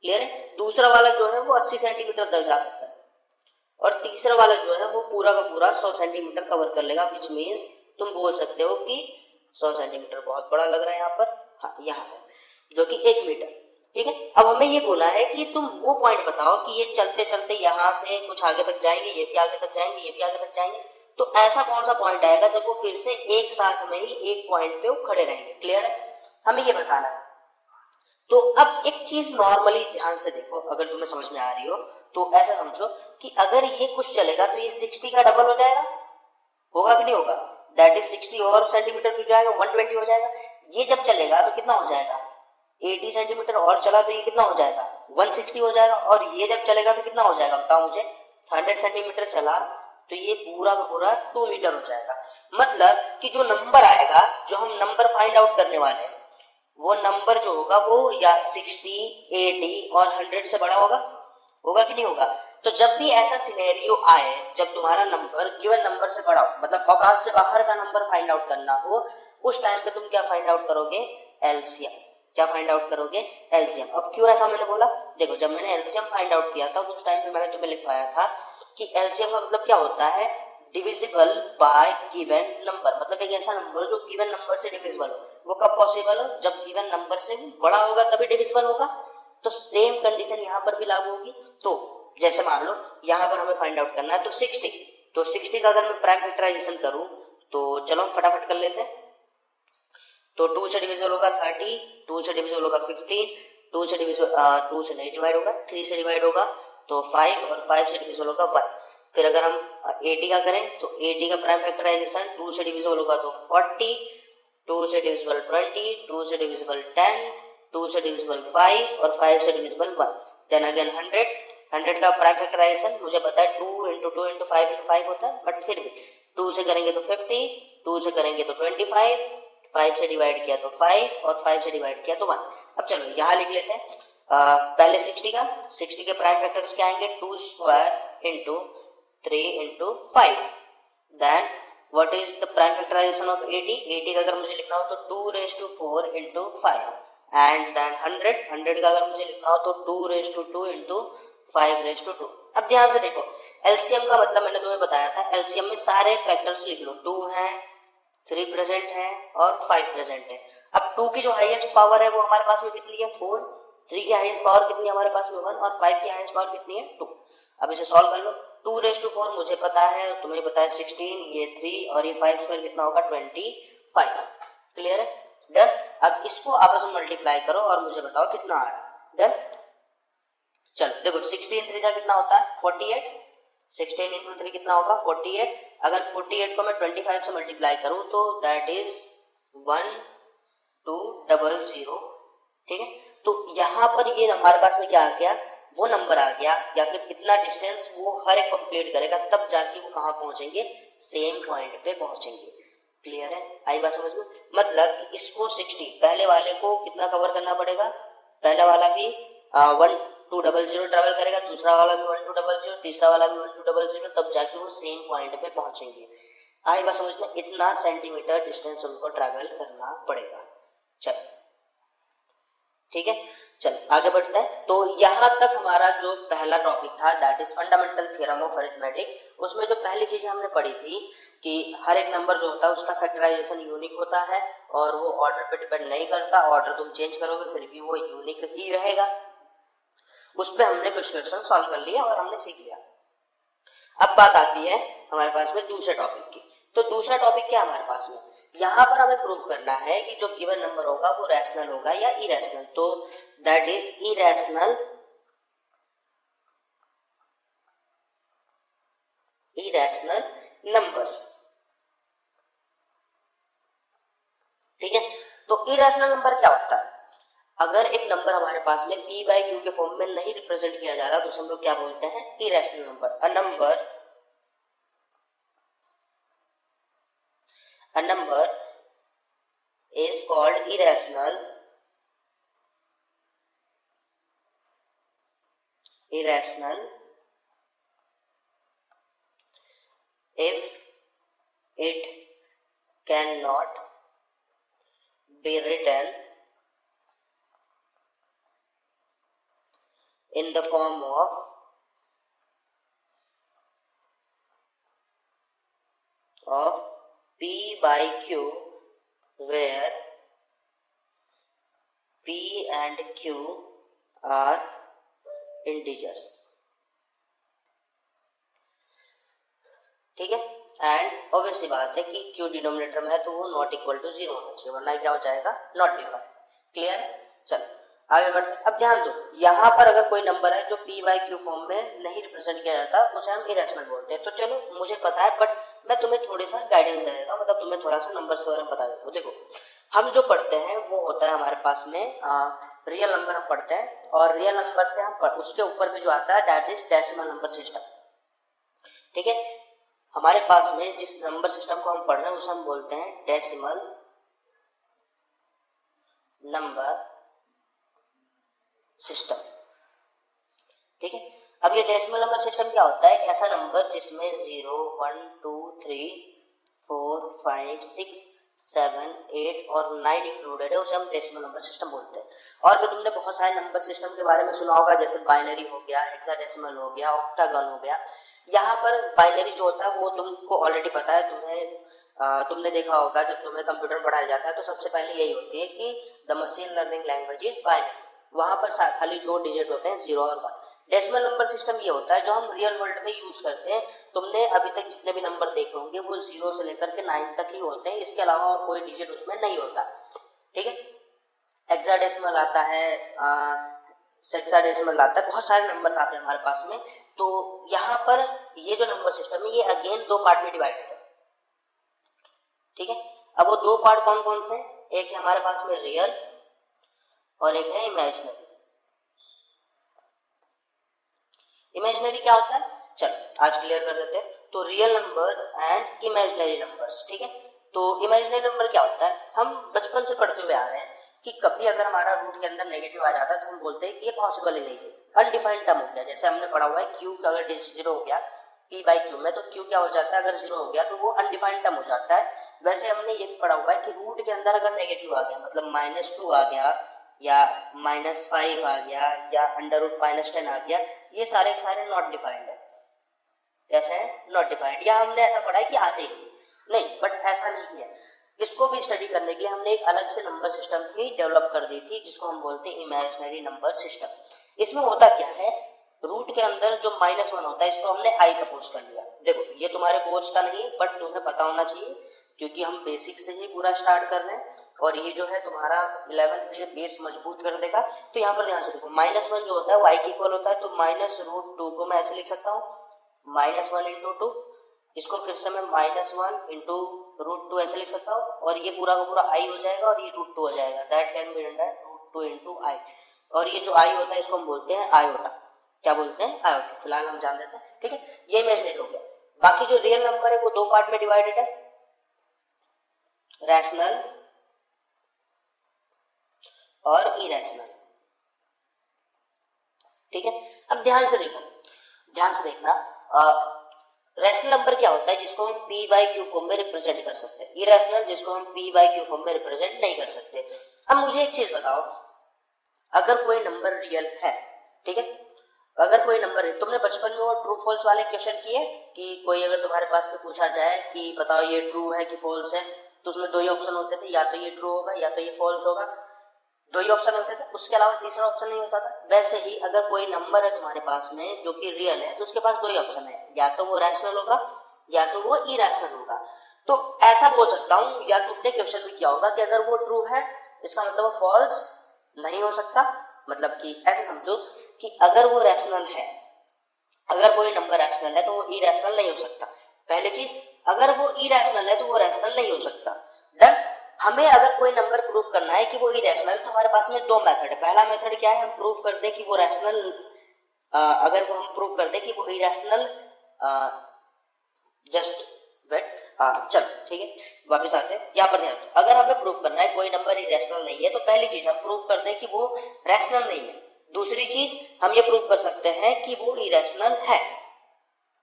क्लियर है? दूसरा वाला जो है वो 80 सेंटीमीटर तक जा सकता है और तीसरा वाला जो है वो पूरा का पूरा 100 सेंटीमीटर कवर कर लेगा, विच मीन्स तुम बोल सकते हो कि 100 सेंटीमीटर बहुत बड़ा लग रहा है यहाँ पर, हाँ यहाँ तक, जो कि 1 मीटर। ठीक है? अब हमें ये बोला है कि तुम वो पॉइंट बताओ कि ये चलते चलते यहाँ से कुछ आगे तक जाएंगे, ये भी आगे तक जाएंगे, ये भी आगे तक जाएंगे, तो ऐसा कौन सा पॉइंट आएगा जब वो फिर से एक साथ में ही एक पॉइंट पे वो खड़े रहेंगे। क्लियर है, हमें ये बताना है। तो अब एक चीज नॉर्मली ध्यान से देखो, अगर तुम्हें समझ में आ रही हो तो ऐसा समझो कि अगर ये कुछ चलेगा तो ये 60 का डबल हो जाएगा, होगा कि नहीं होगा? दैट इज 60 और सेंटीमीटर हो जाएगा, 120 हो जाएगा। ये जब चलेगा तो कितना हो जाएगा? 80 सेंटीमीटर और चला तो ये कितना हो जाएगा? 160 हो जाएगा। और ये जब चलेगा तो कितना हो जाएगा बताओ मुझे? 100 सेंटीमीटर चला तो ये पूरा का पूरा 2 मीटर हो जाएगा। मतलब कि जो नंबर आएगा, जो हम नंबर फाइंड आउट करने वाले हैं, वो नंबर जो होगा वो या 60, 80 और 100 से बड़ा होगा, होगा कि नहीं होगा? तो जब भी ऐसा सिनेरियो आए, जब तुम्हारा नंबर गिवन नंबर से बड़ा हो, मतलब औकात से बाहर का नंबर फाइंड आउट करना हो, उस टाइम पे तुम क्या फाइंड आउट करोगे? एलसीएम। क्या फाइंड आउट करोगे? एलसीएम। अब क्यों ऐसा मैंने बोला? देखो, जब मैंने एलसीएम फाइंड आउट किया था तो उस टाइम पे मैंने तुम्हें लिखवाया था कि एलसीएम का मतलब क्या होता है? Divisible by given number. मतलब एक ऐसा नंबर जो गिवन नंबर से डिविजिबल हो। वो कब पॉसिबल हो? जब गिवन नंबर से बड़ा होगा तभी डिविजिबल होगा। तो सेम कंडीशन यहाँ पर भी लागू होगी। तो जैसे मान लो यहाँ पर हमें फाइंड आउट करना है तो 60, तो 60 का अगर मैं प्राइम फैक्टराइजेशन करूं तो चलो फटाफट कर लेते हैं। तो 2 से डिविजिबल होगा 30, 2 से डिविजिबल होगा 15, 2 से डिविजिबल 2 से नहीं डिवाइड होगा, 3 से डिवाइड होगा तो 5, और 5 से डिविजिबल होगा 1। फिर अगर हम 80 का करें तो 80 का प्राइम फैक्टराइजेशन 2 से डिविजिबल होगा तो 40, 2 से डिविजिबल 20, 2 से डिविजिबल 10, 2 से डिविजिबल 5 और 5 से डिविजिबल 1। देन अगेन 100 का प्राइम फैक्टराइजेशन मुझे पता है 2 इंटू 2 इंटू 5 इंटू 5 होता है, बट फिर भी 2 से करेंगे तो 50, 2 से करेंगे तो 25, 5 से डिवाइड किया तो 5 और 5 से डिवाइड किया तो 1। अब चलो यहाँ लिख लेते हैं। पहले 60 के प्राइम फैक्टर्स क्या आएंगे? 2 square into 3 into 5। Then what is the prime factorisation of 80? 80 का अगर मुझे लिखना हो तो 2 raise to 4 into 5। And then 100 का अगर मुझे लिखना हो तो 2 raise to 2 into 5 raise to 2। अब ध्यान से देखो, एलसीएम का मतलब मैंने तुम्हें बताया था, एलसीएम में सारे फैक्टर्स लिख लो। 2 है, 3 प्रेजेंट है और 5 प्रेजेंट है। अब 2 की जो हाईएस्ट पावर है वो हमारे पास में कितनी है? 4। 3 की हाईएस्ट पावर कितनी है हमारे पास में? 1। और 5 की हाईएस्ट पावर कितनी है? 2। अब इसे सॉल्व कर लो। 2 रेज टू 4 मुझे पता है, तुम्हें पता है 16, ये 3 और ये 5 स्क्वायर कितना होगा? 25। क्लियर है? डन। अब इसको आपस में मल्टीप्लाई करो और मुझे बताओ कितना आ रहा है। डन। चलो देखो, 16 3 कितना होता है? 48। 16 इंटू 3 कितना होगा? 48। अगर 48 को मैं 25 से मल्टीप्लाई करूं तो दैट इज 1200। ठीक है, तो यहाँ पर ये हमारे पास में क्या आ गया? वो नंबर आ गया, या फिर कितना डिस्टेंस वो हर एक कंप्लीट करेगा, तब जाके वो कहाँ पहुंचेंगे? सेम पॉइंट पे पहुंचेंगे। क्लियर है? आई बात समझ में? मतलब इसको 60, पहले वाले को कितना कवर करना पड़ेगा? पहला वाला भी 1200 ट्रेवल करेगा, दूसरा वाला भी 1200, तीसरा वाला भी 1200, तब जाके वो सेम पॉइंट पे पहुंचेंगे। आई बात समझ में? इतना सेंटीमीटर डिस्टेंस उनको ट्रेवल करना पड़ेगा। चल ठीक है, चल आगे बढ़ते हैं। तो यहाँ तक हमारा जो पहला टॉपिक था that is fundamental theorem of arithmetic. उसमें जो पहली चीज हमने पढ़ी थी कि हर एक नंबर जो होता है उसका फैक्टराइजेशन यूनिक होता है और वो ऑर्डर पे डिपेंड नहीं करता। ऑर्डर तुम चेंज करोगे फिर भी वो यूनिक ही रहेगा। उस पर हमने कुछ क्वेश्चन सॉल्व कर लिया और हमने सीख लिया। अब बात आती है हमारे पास में दूसरे टॉपिक की। तो दूसरा टॉपिक क्या हमारे पास में? यहाँ पर हमें प्रूव करना है कि जो गिवन नंबर होगा वो रैशनल होगा या इरेशनल। तो दैट इज इरेशनल नंबर्स। ठीक है, तो इरेशनल नंबर क्या होता है? अगर एक नंबर हमारे पास में p बाई क्यू के फॉर्म में नहीं रिप्रेजेंट किया जा रहा तो हम लोग क्या बोलते हैं? Irrational number. A number is called irrational if it cannot be written in the form of p by q, where p and q are integers। ठीक है। एंड ऑब्वियस सी बात है कि क्यू डिनोमिनेटर में है तो वो नॉट इक्वल टू 0 होना चाहिए, वरना क्या हो जाएगा, नॉट डिफाइंड। क्लियर है? चलो आगे बढ़ते हैं। अब ध्यान दो, यहाँ पर अगर कोई नंबर है जो p बाई क्यू फॉर्म में नहीं रिप्रेजेंट किया जाता उसे हम इरेशनल बोलते हैं। तो चलो मुझे पता है, बट मैं तुम्हें थोड़ी सा गाइडेंस दे देता हूँ, मतलब तुम्हें थोड़ा सा नंबर्स के बारे में बता देता हूँ। देखो हम जो पढ़ते हैं वो होता है हमारे पास में रियल नंबर हम पढ़ते हैं, और रियल नंबर से हम उसके ऊपर भी जो आता है that is decimal number system. ठीक है, हमारे पास में जिस नंबर सिस्टम को हम पढ़ रहे हैं उसे हम बोलते हैं डेसिमल नंबर सिस्टम। ठीक है, अब ये डेसिमल नंबर सिस्टम क्या होता है? एक ऐसा नंबर जिसमें 0, 1, 2, 3, 4, 5, 6, 7, 8 और 9 इंक्लूडेड है, उसे हम डेसिमल नंबर सिस्टम बोलते हैं। और भी तुमने बहुत सारे नंबर सिस्टम के बारे में सुना होगा, जैसे बाइनरी हो गया, हेक्साडेसिमल हो गया, ऑक्टागन हो गया। यहाँ पर बाइनरी जो होता है वो तुमको ऑलरेडी पता है, तुमने देखा होगा जब तुम्हें कंप्यूटर पढ़ाया जाता है तो सबसे पहले यही होती है कि the machine learning language is binary. वहां पर खाली 2 डिजिट होते हैं, 0 और 1। डेसिमल नंबर सिस्टम ये होता है जो हम रियल वर्ल्ड में यूज करते हैं। तुमने अभी तक जितने भी नंबर देखे होंगे वो 0 से लेकर के 9 तक ही होते हैं, इसके अलावा और कोई डिजिट उसमें नहीं होता। ठीक है, हेक्साडेसिमल आता है, सेक्साडेसिमल आता है, बहुत सारे नंबर्स आते हैं हमारे पास में। तो यहाँ पर ये जो नंबर सिस्टम है ये अगेन 2 पार्ट में डिवाइडेड है। ठीक है, अब वो 2 पार्ट कौन कौन से? एक है हमारे पास में रियल और एक है इमेजिनरी। इमेजिनरी क्या होता है? चलो आज क्लियर कर देते हैं। तो real numbers and imaginary numbers. ठीक है, तो इमेजिनरी नंबर क्या होता है? हम बचपन से पढ़ते हुए आ रहे हैं कि कभी अगर हमारा रूट के अंदर नेगेटिव आ जाता है तो हम बोलते हैं कि ये पॉसिबल ही नहीं है, अनडिफाइंड टर्म हो गया। जैसे हमने पढ़ा हुआ है क्यू का अगर 0 हो गया p बाई क्यू में, तो क्यू क्या हो जाता है? अगर 0 हो गया तो वो अनडिफाइंड टर्म हो जाता है। वैसे हमने ये भी पढ़ा हुआ है कि रूट के अंदर अगर नेगेटिव आ गया, मतलब -2 आ गया या -5 आ गया या √-10 आ गया, ये सारे के सारे नॉट डिफाइंड है। कैसे है? Not defined. या हमने ऐसा पढ़ा है कि आते ही नहीं, बट ऐसा नहीं है। इसको भी स्टडी करने के लिए हमने एक अलग से नंबर सिस्टम ही डेवलप कर दी थी जिसको हम बोलते हैं इमेजिनरी नंबर सिस्टम। इसमें होता क्या है? रूट के अंदर जो -1 होता है इसको हमने i सपोज कर लिया। देखो ये तुम्हारे कोर्स का नहीं, बट तुम्हें पता होना चाहिए क्योंकि हम बेसिक से ही पूरा स्टार्ट कर रहे हैं, और ये जो है तुम्हारा 11th के लिए बेस मजबूत कर देगा। तो यहाँ पर ध्यान से देखो, -1 जो होता है y के इक्वल होता है, तो -√2 को मैं ऐसे लिख सकता हूँ, -1 × 2। इसको फिर से मैं -1 × √2 ऐसे लिख सकता हूँ, और ये पूरा का पूरा i हो जाएगा और ये √2 हो जाएगा। That can be written √2 × i। और ये जो i होता है इसको हम बोलते हैं आयोटा। क्या बोलते हैं? आयोटा। फिलहाल हम जान देते हैं। ठीक है, ये इमेजिनरी हो गया। बाकी जो रियल नंबर है वो 2 पार्ट में डिवाइडेड है, रैशनल और इरेशनल। ठीक है, अब ध्यान से देखो, ध्यान से देखना, रैशनल नंबर क्या होता है? जिसको हम p बाई क्यू फॉर्म में रिप्रेजेंट कर सकते हैं। इरेशनल जिसको हम p बाई क्यू फॉर्म में रिप्रेजेंट नहीं कर सकते। अब मुझे एक चीज बताओ, अगर कोई नंबर रियल है, ठीक है, अगर कोई नंबर है, तुमने बचपन में वो ट्रू फॉल्स वाले क्वेश्चन किए कि कोई अगर तुम्हारे पास में पूछा जाए कि बताओ ये ट्रू है कि फॉल्स है, तो उसमें 2 ही ऑप्शन होते थे, या तो ये ट्रू होगा या तो ये फॉल्स होगा। 2 ही ऑप्शन होते थे, उसके अलावा तीसरा ऑप्शन नहीं होता था। वैसे ही अगर कोई नंबर है तुम्हारे पास में जो कि रियल है, तो उसके पास 2 ही ऑप्शन है, या तो वो रैशनल होगा या तो वो इरेशनल होगा। तो ऐसा बोल सकता हूँ, या तुमने क्वेश्चन में किया होगा कि अगर वो ट्रू है इसका मतलब वो फॉल्स नहीं हो सकता। मतलब कि ऐसे समझो कि अगर वो रैशनल है, अगर कोई नंबर रैशनल है तो वो इरेशनल नहीं हो सकता। पहली चीज, अगर वो इरेशनल है तो वो रैशनल नहीं हो सकता। डन। हमें अगर कोई नंबर प्रूफ करना है कि वो इरेशनल, तो हमारे पास में 2 मेथड है। पहला मेथड क्या है? हम प्रूफ कर दे कि वो रैशनल, अगर वो हम प्रूफ कर दे कि वो इरेशनल, जस्ट वेट, चलो ठीक है, वापस आते हैं यहाँ पर। ध्यान, अगर हमें प्रूफ करना है कोई नंबर इरेशनल नहीं है, तो पहली चीज हम प्रूफ कर दें कि वो रैशनल नहीं है। दूसरी चीज हम ये प्रूफ कर सकते हैं कि वो इरेशनल है।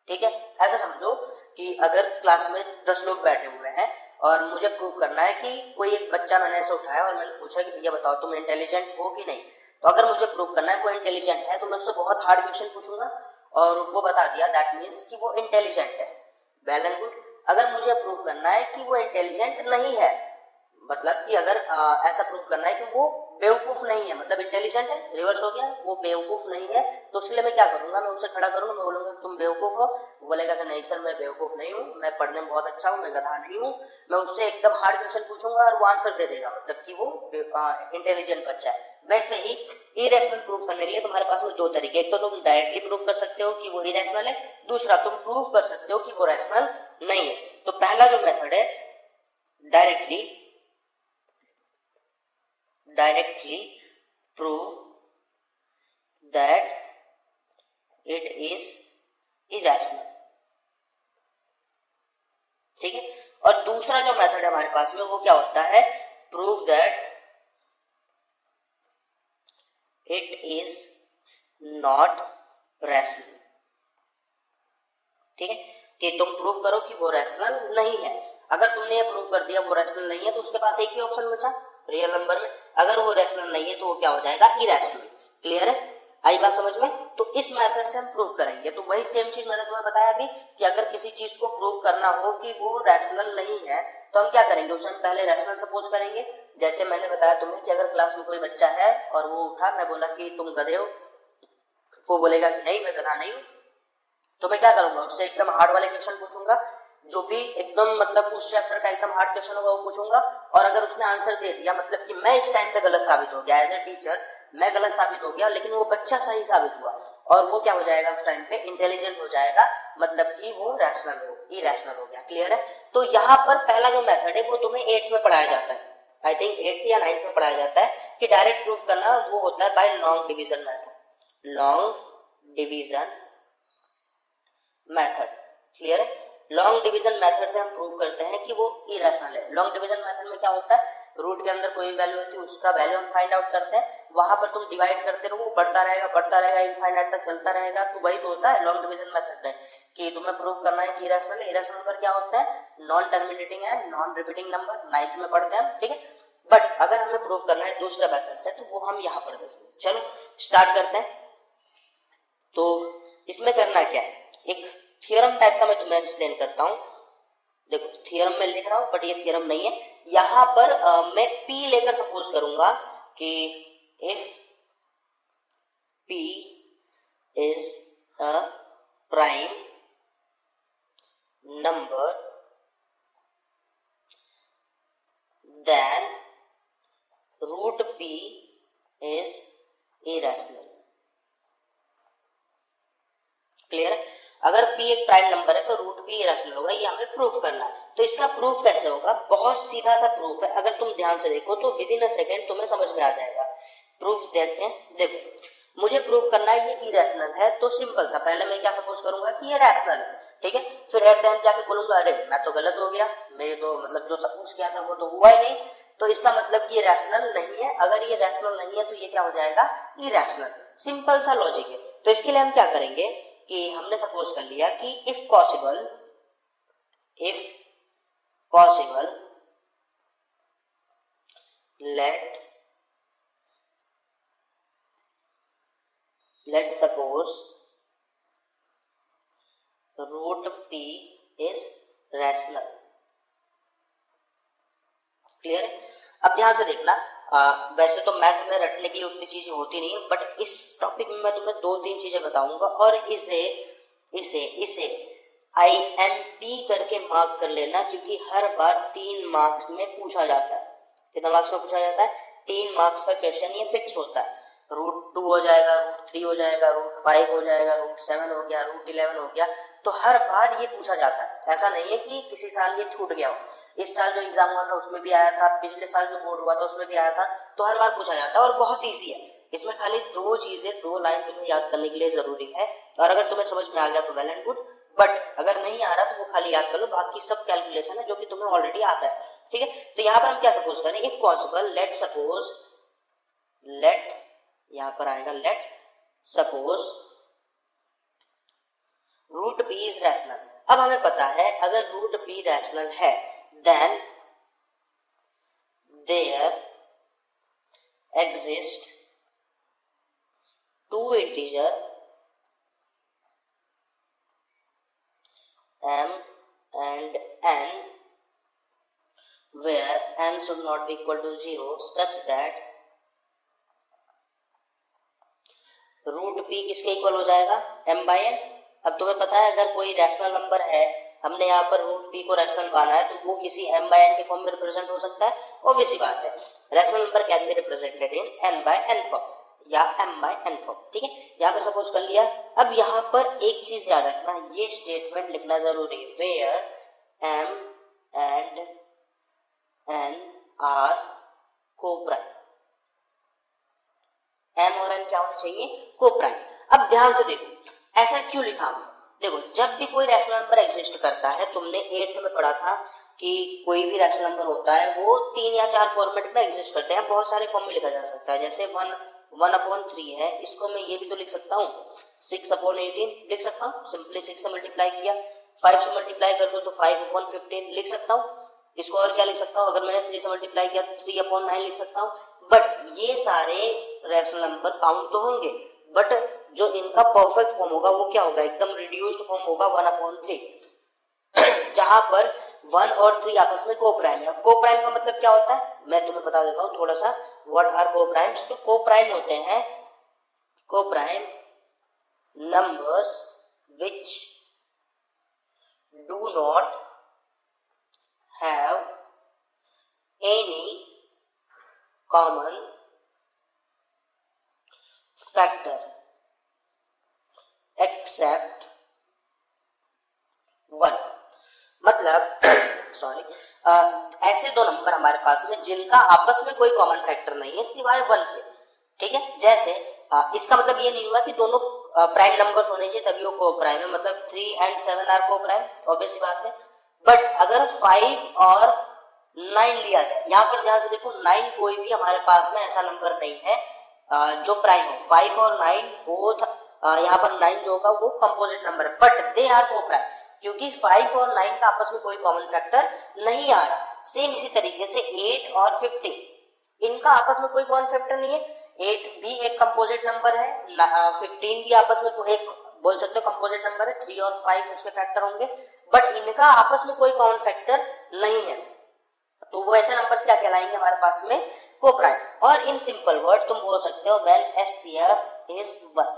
ठीक है, ऐसा समझो कि अगर क्लास में 10 लोग बैठे हुए हैं और मुझे प्रूफ करना है कि कोई एक बच्चा मैंने ऐसे उठाया और मैंने पूछा कि भैया बताओ तुम इंटेलिजेंट हो कि नहीं। तो अगर मुझे प्रूफ करना है कोई इंटेलिजेंट है, तो मैं उससे बहुत हार्ड क्वेश्चन पूछूंगा और वो बता दिया, दैट मीन्स कि वो इंटेलिजेंट है। Well and good. अगर मुझे प्रूफ करना है कि वो इंटेलिजेंट नहीं है, मतलब कि अगर ऐसा प्रूफ करना है कि वो बेवकूफ नहीं है, मतलब इंटेलिजेंट है, रिवर्स हो गया, वो बेवकूफ नहीं है, तो उसके लिए मैं क्या करूंगा, मैं उसे खड़ा करूंगा, मैं बोलूंगा तुम बेवकूफ हो, वो बोलेगा कि नहीं सर मैं बेवकूफ नहीं हूँ, मैं पढ़ने में बहुत अच्छा हूँ, मैं गधा नहीं हूँ। मैं उससे एकदम हार्ड क्वेश्चन पूछूंगा और वो आंसर दे देगा, मतलब कि वो इंटेलिजेंट बच्चा है। वैसे ही इरेशनल प्रूफ करने के लिए तुम्हारे पास में दो तरीके, एक तो तुम डायरेक्टली प्रूफ कर सकते हो कि वो इरेशनल है, दूसरा तुम प्रूफ कर सकते हो कि वो रैशनल नहीं है। तो पहला जो मेथड है directly prove that it is irrational, ठीक है। और दूसरा जो मेथड है हमारे पास में वो क्या होता है, prove that it is not rational, ठीक है, कि तुम प्रूव करो कि वो रैशनल नहीं है। अगर तुमने ये प्रूव कर दिया वो रैशनल नहीं है तो उसके पास एक ही ऑप्शन बचा रियल नंबर में, अगर वो रैशनल नहीं है तो वो क्या हो जाएगा, इरैशनल। क्लियर है, आई बात समझ में। तो इस मेथड से हम प्रूव करेंगे। तो वही सेम चीज मैंने तुम्हें बताया अभी कि अगर किसी चीज को प्रूव करना हो कि वो रैशनल नहीं है तो हम क्या करेंगे, उसे हम पहले रैशनल सपोज करेंगे। जैसे मैंने बताया तुम्हें कि अगर क्लास में कोई बच्चा है और वो उठा, मैं बोला कि तुम गधे हो, वो बोलेगा कि नहीं मैं गधा नहीं हूं, तो मैं क्या करूंगा, उससे एकदम हार्ड वाले क्वेश्चन पूछूंगा, जो भी एकदम मतलब उस चैप्टर का एकदम हार्ड क्वेश्चन होगा वो पूछूंगा। और अगर उसने आंसर दे दिया, मतलब कि मैं इस टाइम पे गलत साबित हो गया, एज ए टीचर मैं गलत साबित हो गया, लेकिन वो बच्चा सही साबित हुआ और वो क्या हो जाएगा उस टाइम पे, इंटेलिजेंट हो जाएगा, मतलब कि वो रैशनल हो, इरैशनल हो गया। क्लियर है। तो यहाँ पर पहला जो मेथड है वो तुम्हें 8th में पढ़ाया जाता है, आई थिंक 8th या 9th में पढ़ाया जाता है कि डायरेक्ट प्रूफ करना वो होता है by long division method, long division method. Clear है। लॉन्ग डिवीजन मेथड से हम प्रूव करते हैं कि वो इरेशनल है। लॉन्ग डिवीजन मेथड में क्या होता है, रूट के अंदर कोई वैल्यू होती है उसका वैल्यू हम फाइंड आउट करते हैं, वहां पर तुम डिवाइड करते रहो, वो बढ़ता रहेगा इनफाइनाइट तक चलता रहेगा। तो वही तो होता है लॉन्ग डिवीजन मेथड में कि तुम्हें प्रूव करना है कि इरेशनल है। इरेशनल पर क्या होता है, नॉन टर्मिनेटिंग है, नॉन रिपीटिंग नंबर, 9th में पढ़ते हैं, ठीक है। बट अगर हमें प्रूव करना है दूसरे मेथड से तो वो हम यहाँ पर देखेंगे। चलो स्टार्ट करते हैं। तो इसमें करना क्या है, एक थ्योरम टाइप का मैं तुम्हें एक्सप्लेन करता हूं। देखो थ्योरम में लिख रहा हूं बट ये थ्योरम नहीं है। यहां पर मैं P लेकर सपोज करूंगा कि if P is a prime number then root P is irrational. Clear है। अगर P एक प्राइम नंबर है तो रूट P इरेशनल होगा, ये हमें प्रूफ करना है। तो इसका प्रूफ कैसे होगा, बहुत सीधा सा प्रूफ है, अगर तुम ध्यान से देखो तो विद इन अ सेकेंड तुम्हें समझ में आ जाएगा। प्रूफ देखते हैं। देखो मुझे प्रूफ करना है ये इरेशनल है, तो सिंपल सा पहले मैं क्या सपोज करूंगा कि ये रैशनल है, ठीक है। फिर एट द एंड जाके बोलूंगा अरे मैं तो गलत हो गया, मेरे तो मतलब जो सपोज किया था वो तो हुआ ही नहीं, तो इसका मतलब कि ये रैशनल नहीं है। अगर ये रैशनल नहीं है तो ये क्या हो जाएगा, इरेशनल। सिंपल सा लॉजिक है। तो इसके लिए हम क्या करेंगे कि हमने सपोज कर लिया कि if possible let suppose root P is rational. Clear है। अब ध्यान से देखना, वैसे तो मैथ में रटने की उतनी चीजें होती नहीं है, बट इस टॉपिक में मैं तुम्हें 2-3 चीजें बताऊंगा और इसे IMP करके मार्क कर लेना, क्योंकि हर बार 3 मार्क्स में पूछा जाता है। कितना मार्क्स में पूछा जाता है, 3 मार्क्स का क्वेश्चन ये फिक्स होता है। रूट 2 हो जाएगा, रूट 3 हो जाएगा, रूट 5 हो जाएगा, रूट 7 हो गया, रूट 11 हो गया, तो हर बार ये पूछा जाता है। ऐसा नहीं है कि किसी साल ये छूट गया हो, इस साल जो एग्जाम हुआ था उसमें भी आया था, पिछले साल जो बोर्ड हुआ था उसमें भी आया था, तो हर बार पूछा जाता है और बहुत ईजी है। इसमें खाली 2 चीजें, 2 लाइन तुम्हें याद करने के लिए जरूरी है, और अगर तुम्हें समझ में आ गया तो वेल एंड गुड, बट अगर नहीं आ रहा तो वो खाली याद कर लो, बाकी सब कैलकुलेशन है जो कि तुम्हें ऑलरेडी आता है, ठीक है। तो यहाँ पर हम क्या सपोज करें, इफ पॉसिबल लेट यहाँ पर आएगा let suppose root P is rational. अब हमें पता है अगर रूट P रैशनल है then there exist 2 integer m and n where n should not be equal to 0 such that root P किसके इक्वल हो जाएगा, m बाई n। अब तुम्हें पता है अगर कोई रैशनल नंबर है, हमने यहाँ पर रूट पी को रैशनल माना है, तो वो किसी m बाई n के फॉर्म में रिप्रेजेंट हो सकता है, ऑब्वियस सी बात है। Rational number can be represented in n by n form या m बाई n फॉर्म, ठीक है। यहाँ पर सपोज कर लिया। अब यहाँ पर एक चीज याद रखना, ये स्टेटमेंट लिखना जरूरी है, where m and n are coprime. m और n क्या होना चाहिए, कोप्राइम। अब ध्यान से देखो, ऐसा क्यों लिखा हमने, देखो जब भी कोई रैशनल नंबर एग्जिस्ट करता है, तुमने 8th में पढ़ा था कि कोई भी रैशनल नंबर होता है वो 3 या 4 फॉर्मेट में एग्जिस्ट करते हैं, बहुत सारे फॉर्म में लिखा जा सकता है। जैसे 1/3 है, इसको मैं ये भी तो लिख सकता हूँ 6/18 लिख सकता हूँ, सिंपली 6 से मल्टीप्लाई किया, 5 से मल्टीप्लाई कर दो तो 5/15 लिख सकता हूँ। इसको और क्या लिख सकता हूँ, अगर मैंने 3 से मल्टीप्लाई किया तो 3/9 लिख सकता हूँ। बट ये सारे रैशनल नंबर काउंट तो होंगे, बट जो इनका परफेक्ट फॉर्म होगा वो क्या होगा, एकदम रिड्यूस्ड फॉर्म होगा 1/3, जहां पर 1 और 3 आपस में कोप्राइम है। कोप्राइम का मतलब क्या होता है, मैं तुम्हें बता देता हूँ थोड़ा सा, व्हाट आर कोप्राइम्स। तो कोप्राइम होते हैं coprime numbers which do not have any common factor except 1। मतलब सॉरी, ऐसे दो नंबर हमारे पास में जिनका आपस में कोई कॉमन फैक्टर नहीं है सिवाय 1 के, ठीक है। जैसे इसका मतलब ये नहीं हुआ कि दोनों प्राइम नंबर्स होने चाहिए तभी वो कोप्राइम है, मतलब 3 and 7 आर कोप्राइम, ऑब्वियस बात है। बट अगर 5 और 9 लिया जाए, यहाँ पर ध्यान से देखो 9 कोई भी हमारे पास में ऐसा नंबर नहीं है जो प्राइम हो। 5 और 9 बोथ, यहाँ पर 9 जो होगा वो कंपोजिट नंबर है, बट दे आर कोप्राइम, क्योंकि 5 और 9 का आपस में कोई कॉमन फैक्टर नहीं आ रहा। सेम इसी तरीके से 8 और 15 इनका आपस में कोई कॉमन फैक्टर नहीं है। 8 भी एक कंपोजिट नंबर है, 15 भी आपस में एक बोल सकते हो कंपोजिट नंबर है, 3 और 5 उसके फैक्टर होंगे, बट इनका आपस में कोई कॉमन फैक्टर नहीं है। तो वो ऐसे नंबर क्या कहलाएंगे हमारे पास में, कोप्राइम। और इन सिंपल वर्ड तुम बोल सकते हो व्हेन एचसीएफ इज 1,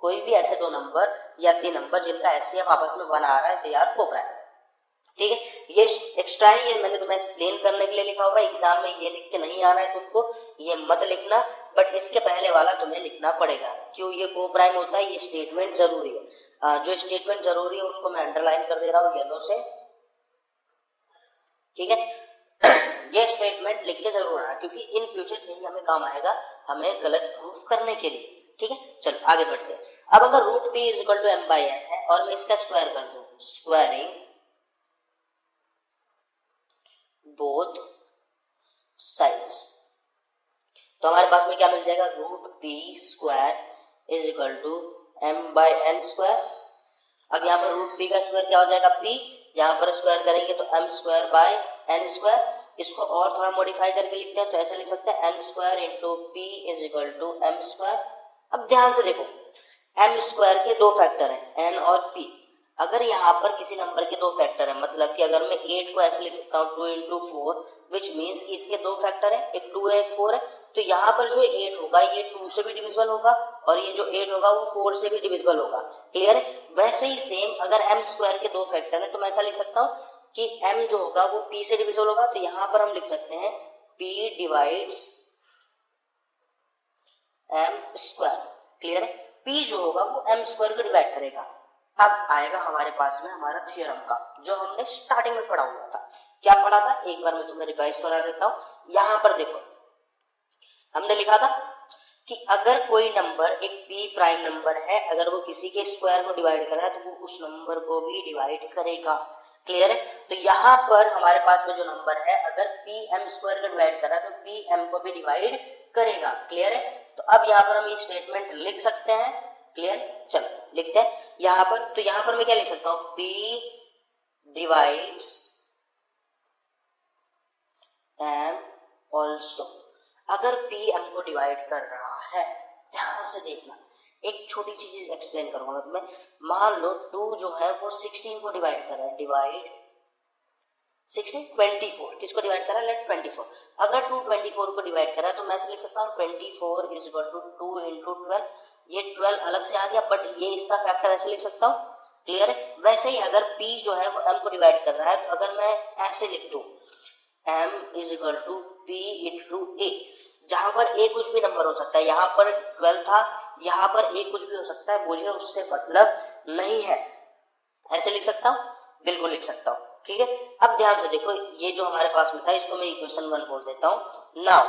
कोई भी ऐसे दो नंबर या 3 नंबर जिनका एचसीएफ आपस में 1 आ रहा है, दे आर कोप्राइम, ठीक है। ये एक्स्ट्रा है, ये मैंने तुम्हें एक्सप्लेन करने के लिए लिखा होगा, एग्जाम में ये लिख के नहीं आना है तुमको, ये मत लिखना, बट इसके पहले वाला तुम्हें लिखना पड़ेगा। क्यों ये कोप्राइम होता है, ये स्टेटमेंट जरूरी है। जो स्टेटमेंट जरूरी है उसको मैं अंडरलाइन कर दे रहा हूँ येलो से, ठीक है। ये स्टेटमेंट लिख के जरूर आना, क्योंकि इन फ्यूचर यही हमें काम आएगा, हमें गलत प्रूफ करने के लिए, ठीक है। चलो आगे बढ़ते हैं। अब अगर root p is equal to m by n है और मैं इसका स्क्वायर कर दूं, स्क्वायरिंग बोथ साइड्स, तो हमारे पास में क्या मिल जाएगा, root p square is equal to m by n square. अब यहाँ पर रूट पी का स्क्वायर क्या हो जाएगा, पी, यहाँ पर स्क्वायर करेंगे तो m square by n square. इसको और थोड़ा मॉडिफाई करके लिखते हैं तो ऐसे लिख सकते हैं n square into p is equal to m square. अब ध्यान से देखो, एम स्क्वायर के दो फैक्टर हैं, एन और पी। अगर यहाँ पर किसी नंबर के दो फैक्टर है, मतलब कि अगर मैं 8 को ऐसे लिख सकता हूँ 2 इंटू 4, विच मीन्स कि इसके दो फैक्टर है, एक 2 है एक 4 है, तो यहाँ पर जो 8 होगा ये 2 से भी डिविजिबल होगा और ये जो 8 होगा वो 4 से भी डिविजिबल होगा, क्लियर है। वैसे ही सेम अगर एम स्क्वायर के दो फैक्टर है तो मैं ऐसा लिख सकता हूँ कि m जो होगा वो p से डिविजिबल होगा, तो यहाँ पर हम लिख सकते हैं p divides m square, clear है। p जो होगा वो m स्क्वायर को डिवाइड करेगा। अब आएगा हमारे पास में हमारा थ्योरम का, जो हमने स्टार्टिंग में पढ़ा हुआ था। क्या पढ़ा था, एक बार मैं तुम्हें रिवाइज करा देता हूँ। यहाँ पर देखो हमने लिखा था कि अगर कोई नंबर एक p प्राइम नंबर है, अगर वो किसी के स्क्वायर को डिवाइड कर रहा है तो वो उस नंबर को भी डिवाइड करेगा, क्लियर है। तो यहाँ पर हमारे पास में जो नंबर है अगर p m स्क्वायर का डिवाइड कर रहा है तो p m को भी डिवाइड करेगा, क्लियर है। तो अब यहाँ पर हम ये स्टेटमेंट लिख सकते हैं, क्लियर। चलो लिखते हैं यहाँ पर, तो यहाँ पर मैं क्या लिख सकता हूँ, p डिवाइड्स m ऑल्सो। अगर p m को डिवाइड कर रहा है, ध्यान से देखना, एक छोटी चीज एक्सप्लेन करूंगा मैं तुम्हें। मान लो 2 जो है वो 16 को डिवाइड कर रहा है, डिवाइड 16 24, किसको डिवाइड कर रहा है, लेट 24। अगर 2 24 को डिवाइड कर रहा है तो मैं लिख सकता हूँ 24 इज इक्वल टू 2 इंटू 12। ये 12 अलग से आ गया, बट ये इसका फैक्टर ऐसे लिख सकता हूँ। क्लियर है। वैसे ही अगर p जो है वो m को डिवाइड कर रहा है, तो अगर मैं ऐसे लिख दूं m is equal to p into a, जहां पर a कुछ भी नंबर हो सकता है, यहाँ पर 12 था, यहाँ पर a कुछ भी हो सकता है, मुझे उससे मतलब नहीं है, ऐसे लिख सकता हूँ, बिल्कुल लिख सकता हूँ। ठीक है, अब ध्यान से देखो, ये जो हमारे पास में था इसको मैं इक्वेशन 1 बोल देता हूँ। Now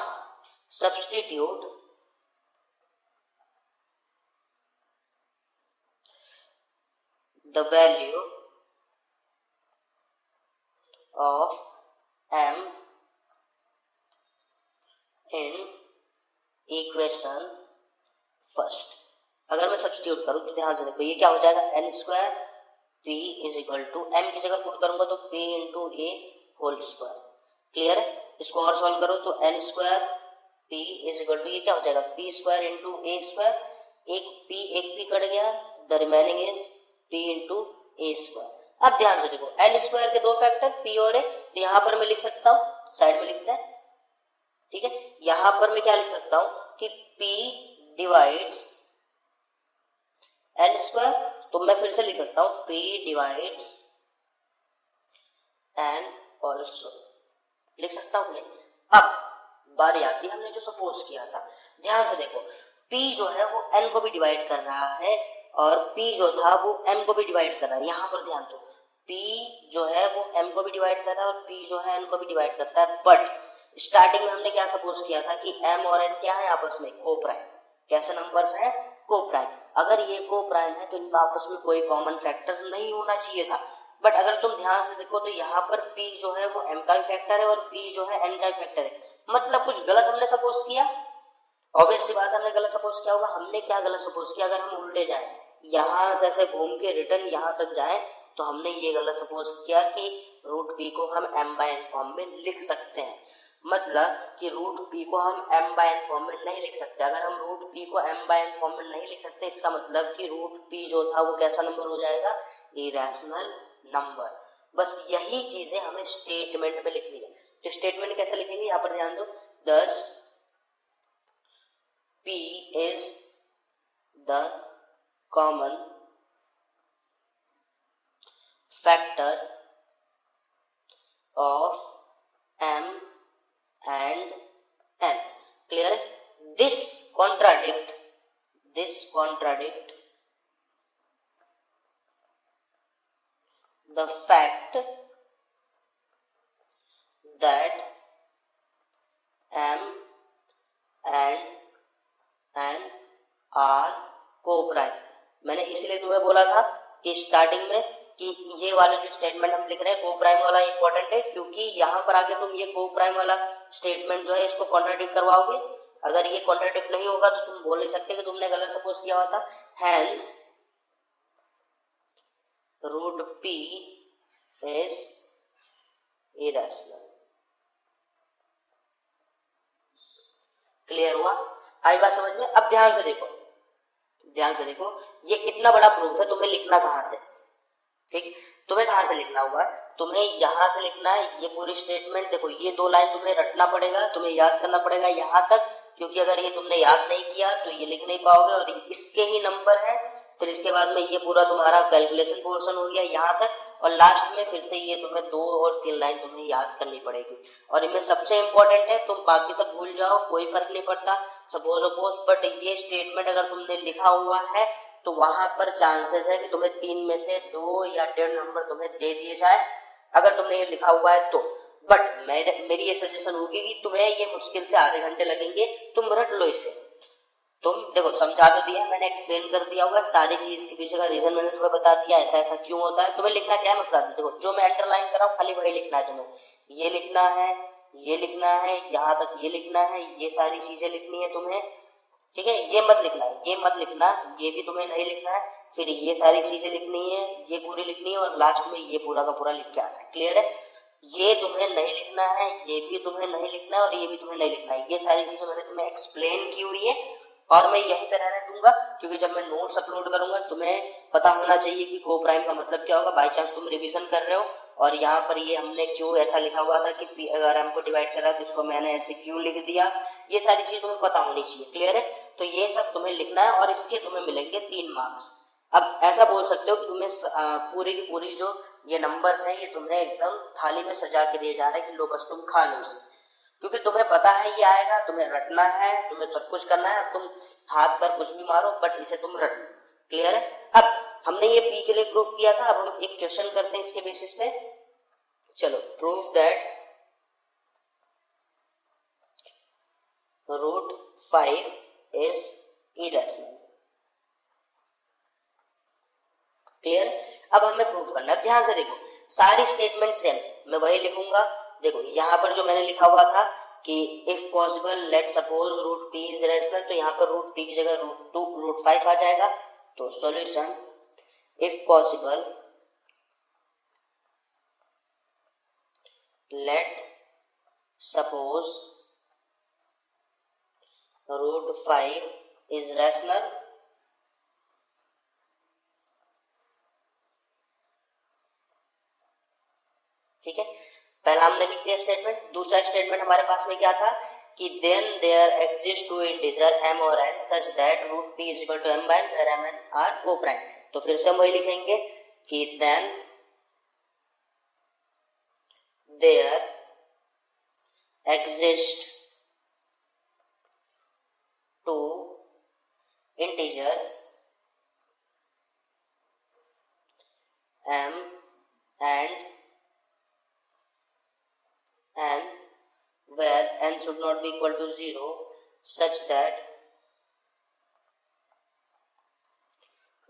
substitute the value of m in equation first. अगर मैं सब्स्टिट्यूट करूं तो ध्यान से देखो, ये क्या हो जाएगा, n square p is equal to m की जगह पुट करूंगा तो p into a whole square. Clear है। इसको और सॉल्व करो तो n square p is equal to ये क्या हो जाएगा, p square into a square, एक पी कट गया, the remaining is p into a square. अब ध्यान से देखो, एन स्क्वायर के दो फैक्टर p और a, तो यहां पर मैं लिख सकता हूं, साइड में लिखते हैं। ठीक है, यहां पर मैं क्या लिख सकता हूं कि p डिवाइड्स एन स्क्वायर, तो मैं फिर से लिख सकता हूं p डिवाइड्स एन ऑल्सो, लिख सकता हूं नहीं। अब बारी आती है हमने जो सपोज किया था, ध्यान से देखो, p जो है वो n को भी डिवाइड कर रहा है और p जो था वो m को भी डिवाइड कर रहा है। यहाँ पर ध्यान दो, p जो है वो m को भी डिवाइड कर रहा है और p जो है n को भी डिवाइड करता है, बट स्टार्टिंग में हमने क्या सपोज किया था कि m और n क्या है आपस में, को प्राइम। कैसे नंबर्स हैं, को प्राइम। अगर ये को प्राइम है तो इनका आपस में कोई कॉमन फैक्टर नहीं होना चाहिए था, बट अगर तुम ध्यान से देखो तो यहाँ पर p जो है वो m का भी फैक्टर है और p जो है n का भी फैक्टर है, मतलब कुछ गलत हमने सपोज किया। ऑब्वियस सी बात है, हमने गलत सपोज किया होगा। हमने क्या गलत सपोज किया, अगर हम उल्टे जाए, यहाँ से ऐसे घूम के रिटर्न यहाँ तक जाए, तो हमने ये गलत सपोज किया कि रूट पी को हम m बाय n फॉर्म में लिख सकते हैं, मतलब कि रूट पी को हम m बाय n फॉर्म में नहीं लिख सकते। अगर हम रूट पी को m बाय n फॉर्म में नहीं लिख सकते, इसका मतलब कि रूट पी जो था वो कैसा नंबर हो जाएगा, इरेशनल नंबर। बस यही चीजें हमें स्टेटमेंट में लिखनी है। तो स्टेटमेंट कैसे लिखेंगे, यहाँ पर ध्यान दो, thus p is the common factor of m and n। Clear है। this contradict the fact that m and n are co-prime। मैंने इसलिए तुम्हें बोला था कि स्टार्टिंग में कि ये वाला जो स्टेटमेंट हम लिख रहे हैं को प्राइम वाला इंपॉर्टेंट है, क्योंकि यहाँ पर आके तुम ये को प्राइम वाला स्टेटमेंट जो है इसको कॉन्ट्राडिक्ट करवाओगे। अगर ये कॉन्ट्राडिक्ट नहीं होगा तो तुम बोल नहीं सकते कि तुमने गलत सपोज किया हुआ था। Hence root p is irrational. Clear हुआ, आई बात समझ में। अब ध्यान से देखो, ये इतना बड़ा प्रूफ है, तुम्हें लिखना कहाँ से, ठीक, तुम्हें कहाँ से लिखना होगा, तुम्हें यहाँ से लिखना है। ये पूरी स्टेटमेंट देखो, ये दो लाइन तुम्हें रटना पड़ेगा, तुम्हें याद करना पड़ेगा यहाँ तक, क्योंकि अगर ये तुमने याद नहीं किया तो ये लिख नहीं पाओगे और इसके ही नंबर है। फिर इसके बाद में ये पूरा तुम्हारा कैलकुलेशन पोर्शन हो गया यहाँ तक, और लास्ट में फिर से ये तुम्हें 2 और 3 लाइन तुम्हें याद करनी पड़ेगी। और इनमें सबसे इंपॉर्टेंट है, तुम बाकी सब भूल जाओ, कोई फर्क नहीं पड़ता, सपोज अपोज, बट ये स्टेटमेंट अगर तुमने लिखा हुआ है तो वहां पर चांसेस है कि तुम्हें 3 में से 2 या 1.5 नंबर तुम्हें दे दिए जाए, अगर तुमने ये लिखा हुआ है तो। बट मेरी ये सजेशन होगी कि तुम्हें ये मुश्किल से आधे घंटे लगेंगे, तुम रट लो इसे। तुम देखो, समझा तो दिया मैंने, एक्सप्लेन कर दिया होगा सारी चीज के पीछे का रीजन मैंने तुम्हें बता दिया, ऐसा ऐसा क्यों होता है। तुम्हें लिखना क्या है मैं बता दूं, देखो जो मैं अंडरलाइन कर रहा हूँ खाली वही लिखना है तुम्हें। ये लिखना है, ये लिखना है, यहाँ तक ये लिखना है, ये सारी चीजें लिखनी है तुम्हें, ठीक है। ये मत लिखना है, ये मत लिखना, ये भी तुम्हें नहीं लिखना है, फिर ये सारी चीजें लिखनी है, ये पूरी लिखनी है, और लास्ट में ये पूरा का पूरा लिख के आना है। क्लियर है। ये तुम्हें नहीं लिखना है, ये भी तुम्हें नहीं लिखना है, और ये भी तुम्हें नहीं लिखना है। ये सारी चीजें मैंने तुम्हें एक्सप्लेन की हुई है और मैं यहीं पे रहने दूंगा, क्योंकि जब मैं नोट्स अपलोड करूंगा तुम्हें पता होना चाहिए कि को प्राइम का मतलब क्या होगा। बाई चांस तुम रिवीजन कर रहे हो और यहाँ पर ये हमने क्यों ऐसा लिखा हुआ था कि अगर हमको डिवाइड कर रहा है तो इसको मैंने ऐसे क्यों लिख दिया, ये सारी चीज तुम्हें पता होनी चाहिए। क्लियर है। तो ये सब तुम्हें लिखना है और इसके तुम्हें मिलेंगे 3 मार्क्स। अब ऐसा बोल सकते हो कि तुम्हें पूरी की पूरी जो ये नंबर्स हैं ये तुम्हें एकदम थाली में सजा के दिए जा रहे हैं कि लो बस तुम खा लो इसे, क्योंकि तुम्हें पता है ये आएगा, तुम्हें रटना है, तुम्हें सब कुछ करना है। तुम हाथ पर कुछ भी मारो बट इसे तुम रट लो। क्लियर है? अब हमने ये पी के लिए प्रूफ किया था, अब हम एक क्वेश्चन करते हैं इसके बेसिस पे। चलो, prove that √5 is irrational. Clear? अब हमें प्रूफ करना है। ध्यान से देखो, सारी स्टेटमेंट सेम, मैं वही लिखूंगा। देखो यहाँ पर जो मैंने लिखा हुआ था कि if possible let suppose √p is rational, तो यहाँ पर √p की जगह √5 आ जाएगा। तो solution, if possible let suppose √5 is rational, ठीक है। पहला हमने लिख लिया स्टेटमेंट। दूसरा स्टेटमेंट हमारे पास में क्या था कि then there exist two integer m और n such that √p is equal to m bye n where m and r coprime. तो फिर से हम वही लिखेंगे कि then there exist two integers m and n where n should not be equal to 0 such that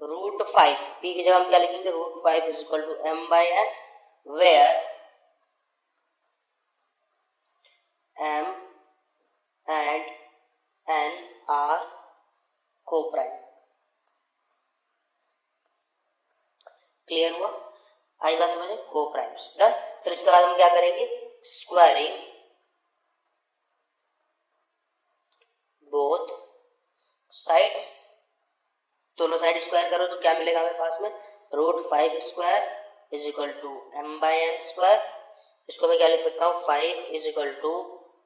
√5 p की जगह हम क्या लिखेंगे, √5 is equal to m by n where m and n are coprime. Clear हुआ? आई बात समझे? Coprimes. Done. फिर इसके बाद हम क्या करेंगे, स्क्वायरिंग बोथ साइड्स। दोनों साइड स्क्वायर करो तो क्या मिलेगा हमारे पास में, √5 square is equal to m bye n square. इसको मैं क्या लिख सकता हूँ, 5 is equal to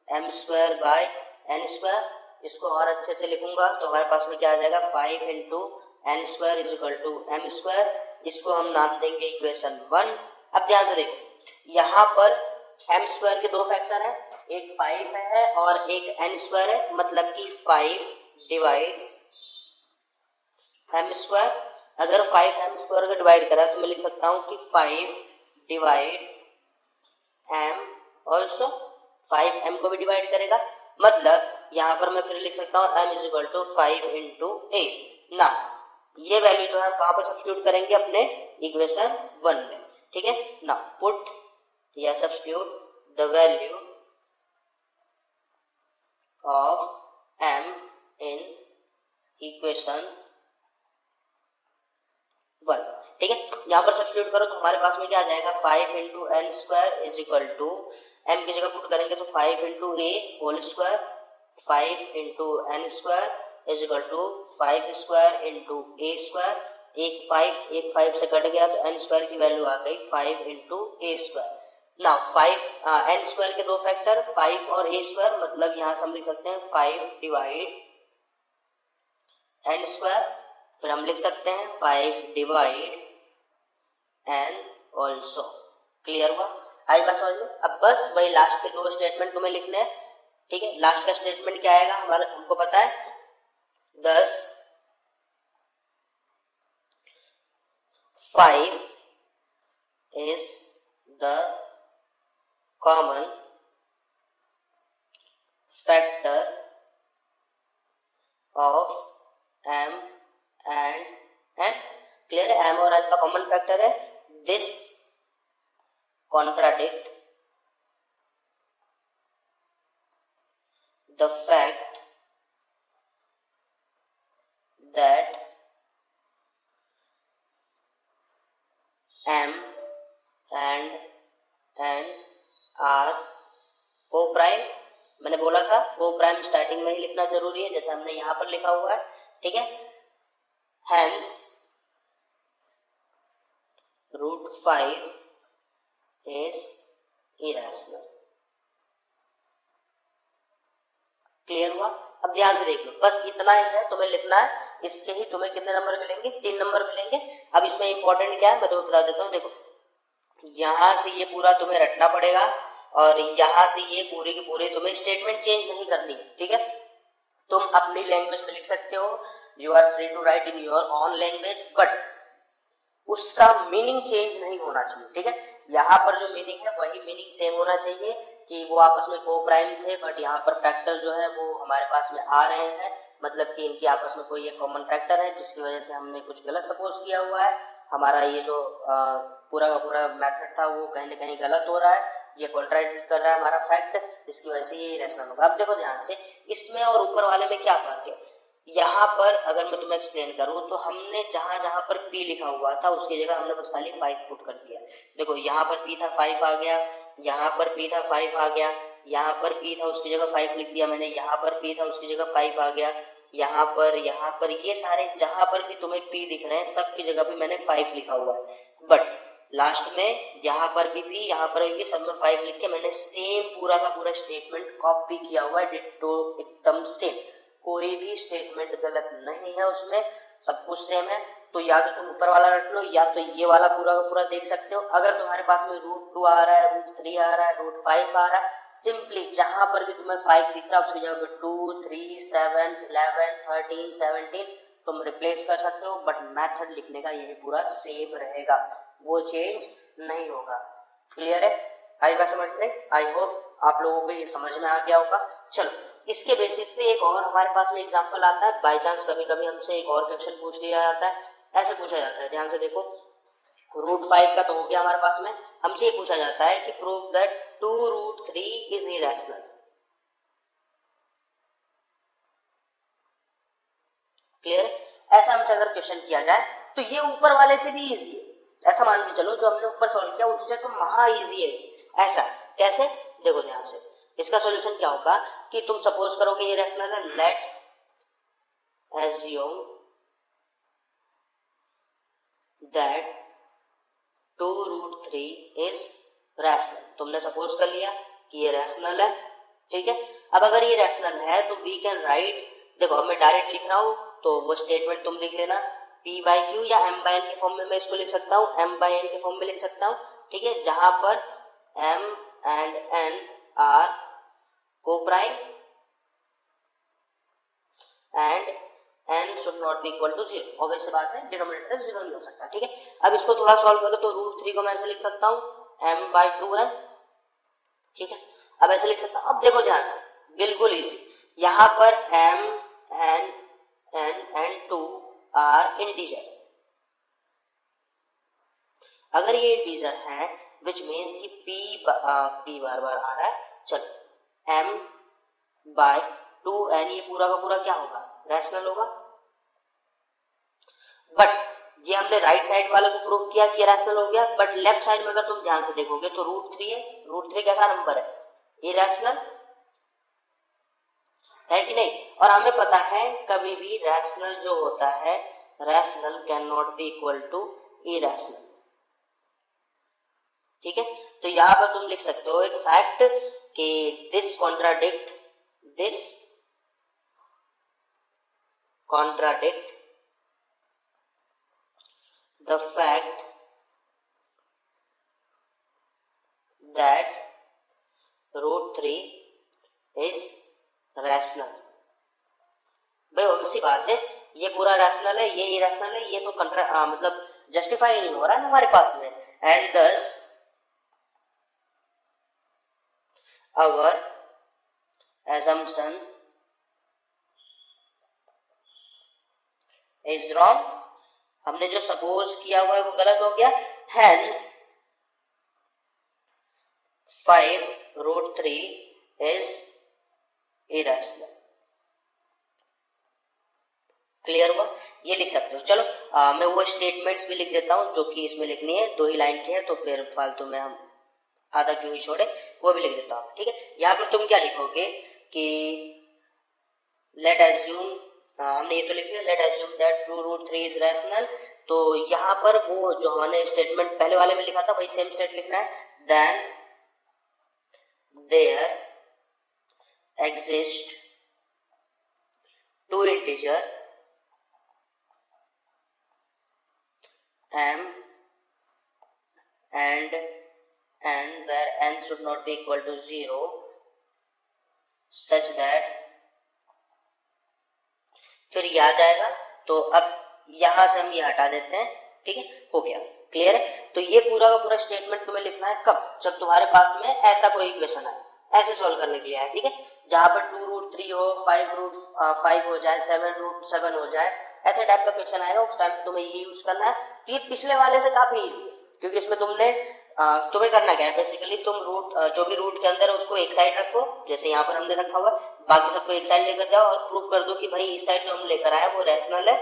m square by n square. इसको और अच्छे से लिखूंगा तो हमारे पास में क्या आ जाएगा, 5 into n square is equal to m square. इसको हम नाम देंगे इक्वेशन 1। अब ध्यान से देखो, यहाँ पर m स्क्वायर के दो फैक्टर हैं, एक 5 है और एक n स्क्वायर है, मतलब कि 5 डिवाइड्स m स्क्वायर। अगर 5 m स्क्वायर को डिवाइड करा तो मैं लिख सकता हूँ कि 5 डिवाइड m ऑल्सो, 5 m को भी डिवाइड करेगा, मतलब यहाँ पर मैं फिर लिख सकता हूँ m is equal to 5 into a। ना ये वैल्यू जो है वहां पर सब्स्टिट्यूट करेंगे अपने इक्वेशन 1 में, ठीक है ना। पुट या substitute the value of m in equation 1, ठीक है। यहाँ पर सब्स्टिट्यूट करो तो हमारे पास में क्या आ जाएगा, 5 into n square is equal to, m की जगह पुट करेंगे तो 5 into a whole square, 5 into n square is equal to 5 square into a square. एक 5 से कट गया तो n स्क्वायर की वैल्यू आ गई 5 इंटू a स्क्वायर। ना 5 n स्क्वायर के दो फैक्टर 5 और a स्क्वायर, मतलब यहाँ से हम लिख सकते हैं 5 डिवाइड n स्क्वायर। फिर हम लिख सकते हैं 5 डिवाइड n ऑल्सो। क्लियर हुआ? आई बात समझ में? अब बस वही लास्ट के दो स्टेटमेंट तुम्हें लिखने हैं, ठीक है। लास्ट का स्टेटमेंट क्या आएगा हमारा, हमको पता है, thus 5 is the common factor of m and n। Clear है? m और n का कॉमन फैक्टर है। This contradict the fact that m and n are coprime. मैंने बोला था कोप्राइम स्टार्टिंग में ही लिखना जरूरी है, जैसे हमने यहाँ पर लिखा हुआ है, ठीक है। Hence √5 is irrational। क्लियर हुआ? अब ध्यान से देख लो, बस इतना ही है तुम्हें लिखना है, इसके ही तुम्हें कितने नंबर मिलेंगे, 3 नंबर मिलेंगे। अब इसमें इंपॉर्टेंट क्या है मैं तुम्हें बता देता हूँ, देखो यहाँ से ये पूरा तुम्हें रटना पड़ेगा और यहाँ से ये पूरे की पूरे तुम्हें स्टेटमेंट चेंज नहीं करनी है, ठीक है। तुम अपनी लैंग्वेज में लिख सकते हो, you are free to write in your own language, but उसका मीनिंग चेंज नहीं होना चाहिए, ठीक है। यहाँ पर जो मीनिंग है वही मीनिंग सेम होना चाहिए कि वो आपस में को प्राइम थे, बट यहाँ पर फैक्टर जो है वो हमारे पास में आ रहे हैं, मतलब कि इनकी आपस में कोई एक कॉमन फैक्टर है जिसकी वजह से हमने कुछ गलत सपोज किया हुआ है। हमारा ये जो पूरा का पूरा मेथड था वो कहीं ना कहीं गलत हो रहा है, ये कॉन्ट्राडिक्ट कर रहा है हमारा फैक्ट, जिसकी वजह से ये इरेशनल होगा। अब देखो ध्यान से, इसमें और ऊपर वाले में क्या फर्क है। यहाँ पर अगर मैं तुम्हें एक्सप्लेन करूँ तो हमने जहां जहां पर P लिखा हुआ था उसकी जगह हमने बस खाली 5 पुट कर दिया। देखो यहाँ पर P था 5 आ गया, यहाँ पर P था 5 आ गया, यहाँ पर P था उसकी जगह 5 लिख दिया मैंने, यहाँ पर P था उसकी जगह 5 आ गया, यहाँ पर ये सारे जहां पर भी तुम्हें P दिख रहे हैं सबकी जगह पे मैंने 5 लिखा हुआ है। बट लास्ट में यहाँ पर भी P, यहाँ पर भी सब में 5 लिख के मैंने सेम पूरा का पूरा स्टेटमेंट कॉपी किया हुआ है, डिट्टो एकदम सेम, कोई भी स्टेटमेंट गलत नहीं है उसमें, सब कुछ सेम है। तो या तो तुम ऊपर वाला रख लो या तो ये वाला पूरा का पूरा देख सकते हो। अगर तुम्हारे पास में √2 आ रहा है, √3 आ रहा है, √5 आ रहा है, सिंपली जहां पर भी तुम्हें 5 दिख रहा है उसकी जगह पे 2, 3, 7, 11, 13, 17 तुम रिप्लेस कर सकते हो, बट मेथड लिखने का यही पूरा सेम रहेगा, वो चेंज नहीं होगा। क्लियर है? आई बात समझ में? आई होप आप लोगों को ये समझ में आ गया होगा। चलो इसके बेसिस पे एक और हमारे पास में एग्जांपल आता है, बाय चांस कभी कभी हमसे एक और क्वेश्चन पूछ लिया जाता है, ऐसे पूछा जाता है, ध्यान से देखो, √5 का तो हो गया हमारे पास में, हमसे ये पूछा जाता है कि prove that 2√3 is irrational. Clear? ऐसा हमसे अगर क्वेश्चन किया जाए तो ये ऊपर वाले से भी इजी है, ऐसा मान के चलो जो हमने ऊपर सॉल्व किया उससे तो महा इजी है। ऐसा कैसे? देखो ध्यान से, इसका सॉल्यूशन क्या होगा कि तुम सपोज करोगे ये रैशनल है, late assume that 2√3 is rational. तुमने सपोज कर लिया कि ये रैशनल है, ठीक है। अब अगर ये रैशनल है तो वी कैन राइट, देखो अब मैं डायरेक्ट लिख रहा हूं तो वो स्टेटमेंट तुम लिख लेना, P/Q या M/N के फॉर्म में मैं इसको लिख सकता हूँ, M/N के फॉर्म में लिख सकता हूँ, ठीक है, जहां पर M and N are co-prime and n should not be equal to 0। Obvious सी बात है, डिनोमिनेटर 0 नहीं हो सकता, ठीक है। अब इसको थोड़ा सॉल्व करो तो √3 को मैं ऐसे लिख सकता हूँ m/2n, ठीक है। अब ऐसे लिख सकता हूँ। अब देखो ध्यान से, बिल्कुल इजी, यहाँ पर m n 2 आर इंटीजर, अगर ये इंटीजर है विच मीन्स कि p बार बार आ रहा है, चलो m/2n ये पूरा का पूरा क्या होगा, रैशनल होगा। बट ये हमने राइट साइड वाले को प्रूव किया कि ये रैशनल हो गया, बट लेफ्ट साइड में अगर तुम ध्यान से देखोगे तो √3 है, √3 कैसा नंबर है, इरेशनल है कि नहीं। और हमें पता है कभी भी रैशनल जो होता है, rational can not be equal to irrational, ठीक है। तो यहां पर तुम लिख सकते हो एक फैक्ट कि this contradict the fact that √3 is rational। भाई obviously बात है, ये पूरा रैशनल है, ये इरेशनल है, ये तो मतलब जस्टिफाई नहीं हो रहा है हमारे पास में, and thus our assumption is wrong। हमने जो सपोज किया हुआ है वो गलत हो गया, hence 5√3 is irrational। क्लियर हुआ? ये लिख सकते हो। चलो मैं वो स्टेटमेंट्स भी लिख देता हूं जो कि इसमें लिखनी है, 2 ही लाइन की है तो फिर फालतू में हम आधा क्यों ही छोड़े, वो भी लिख देता हूं, ठीक है। यहाँ पर तुम क्या लिखोगे कि लेट एज्यूम, हमने ये तो लिख दिया, late assume that 2√3 is rational. तो यहाँ पर वो जो हमने स्टेटमेंट पहले वाले में लिखा था वही सेम स्टेट लिखना है, then there exist two integer m and n where n should not be equal to 0 such that, फिर ये आ जाएगा। तो अब यहां से हम ये हटा देते हैं, ठीक है, हो गया, क्लियर है। तो ये पूरा का पूरा स्टेटमेंट तुम्हें लिखना है कब, जब तुम्हारे पास में ऐसा कोई इक्वेशन आए, ऐसे सॉल्व करने के लिए आए, ठीक है, जहां पर 2√3 हो, 5√5 हो जाए, 7√7 हो जाए, ऐसे टाइप का क्वेश्चन आएगा, उस टाइम तुम्हें ये यूज करना है। तो ये पिछले वाले से काफी इजी है, क्योंकि इसमें तुम्हें करना क्या है, बेसिकली तुम रूट जो भी रूट के अंदर है उसको एक साइड रखो, जैसे यहाँ पर हमने रखा हुआ, बाकी सबको एक साइड लेकर जाओ और प्रूव कर दो कि भाई इस साइड जो हम लेकर आए वो रैशनल है,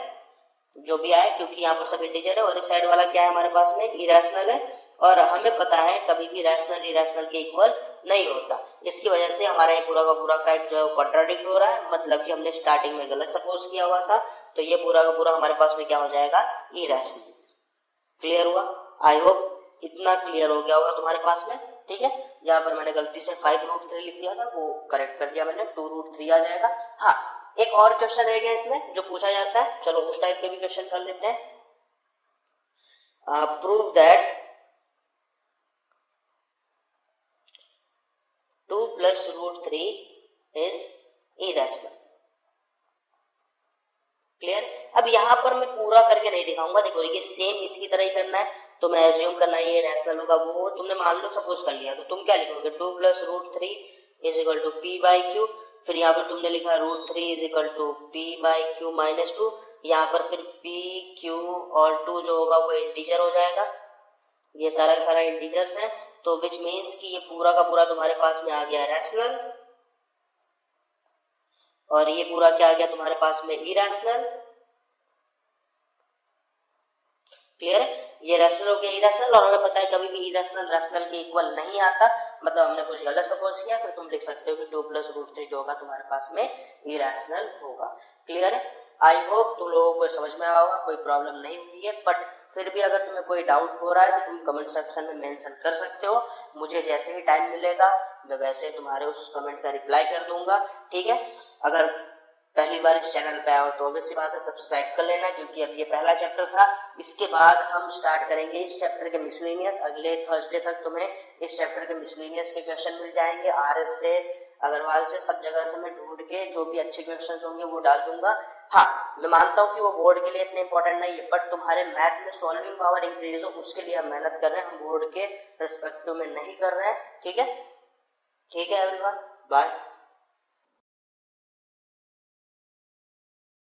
जो भी आए, क्योंकि यहाँ पर सब इंटीजर है, और इस साइड वाला क्या है हमारे पास में, इरेशनल है, और हमें पता है कभी भी रैशनल इरेशनल के इक्वल नहीं होता। इसकी वजह से हमारा ये पूरा का पूरा फैक्ट जो है वो कॉन्ट्राडिक्ट हो रहा है, मतलब कि हमने स्टार्टिंग में गलत सपोज किया हुआ था, तो ये पूरा का पूरा हमारे पास में क्या हो जाएगा, इरेशनल। क्लियर हुआ? आई होप इतना क्लियर हो गया होगा तुम्हारे पास में, ठीक है। यहाँ पर मैंने गलती से 5√3 लिख दिया था, वो करेक्ट कर दिया मैंने, 2√3 आ जाएगा। हाँ, एक और क्वेश्चन रह गया इसमें जो पूछा जाता है, चलो उस टाइप के भी क्वेश्चन कर लेते हैं। Prove that 2 + √3 is irrational. Clear? अब यहाँ पर मैं पूरा करके नहीं दिखाऊंगा, देखो ये सेम इसकी तरह ही करना है, तो मैं एज्यूम करना है ये रैशनल होगा, वो तुमने मान लो सपोज कर लिया, तो तुम क्या लिखोगे, 2 + √3 = p/q, फिर यहाँ पर तुमने लिखा √3 = p/q - 2, यहाँ पर फिर p, q और 2 जो होगा वो इंटीजर हो जाएगा, ये सारा का सारा इंटीजर्स है, तो विच मीन्स कि ये पूरा का पूरा तुम्हारे पास में आ गया रैशनल, और ये पूरा क्या आ गया तुम्हारे पास में, इरेशनल। क्लियर है? ये रैशनल हो गया इरेशनल, और हमें पता है कभी भी इरेशनल रैशनल के इक्वल नहीं आता, मतलब हमने कुछ गलत सपोज किया, फिर तुम लिख सकते हो कि 2 + √3 जो होगा तुम्हारे पास में इरेशनल होगा। क्लियर है? आई होप तुम लोगों को समझ में आया होगा, कोई प्रॉब्लम नहीं हुई है, बट फिर भी अगर तुम्हें कोई डाउट हो रहा है तो तुम कमेंट सेक्शन में मेंशन कर सकते हो, मुझे जैसे ही टाइम मिलेगा मैं वैसे तुम्हारे उस कमेंट का रिप्लाई कर दूंगा, ठीक है। अगर पहली बार इस चैनल पे आओ तो ऑब्वियसली बात है सब्सक्राइब कर लेना, क्योंकि अब ये पहला चैप्टर था, इसके बाद हम स्टार्ट करेंगे इस चैप्टर के मिसलेनियस। अगले थर्सडे तक तुम्हें इस चैप्टर के मिसलेनियस के क्वेश्चन मिल जाएंगे, आरएस से, अग्रवाल से, सब जगह से मैं ढूंढ के जो भी अच्छे क्वेश्चंस होंगे वो डाल दूंगा। हाँ, मैं मानता हूँ कि वो बोर्ड के लिए इतने इंपॉर्टेंट नहीं है, बट तुम्हारे मैथ में सॉल्विंग पावर इंक्रीज हो उसके लिए हम मेहनत कर रहे हैं, हम बोर्ड के रिस्पेक्टिव में नहीं कर रहे हैं, ठीक है। ठीक है एवरीवन, बाय।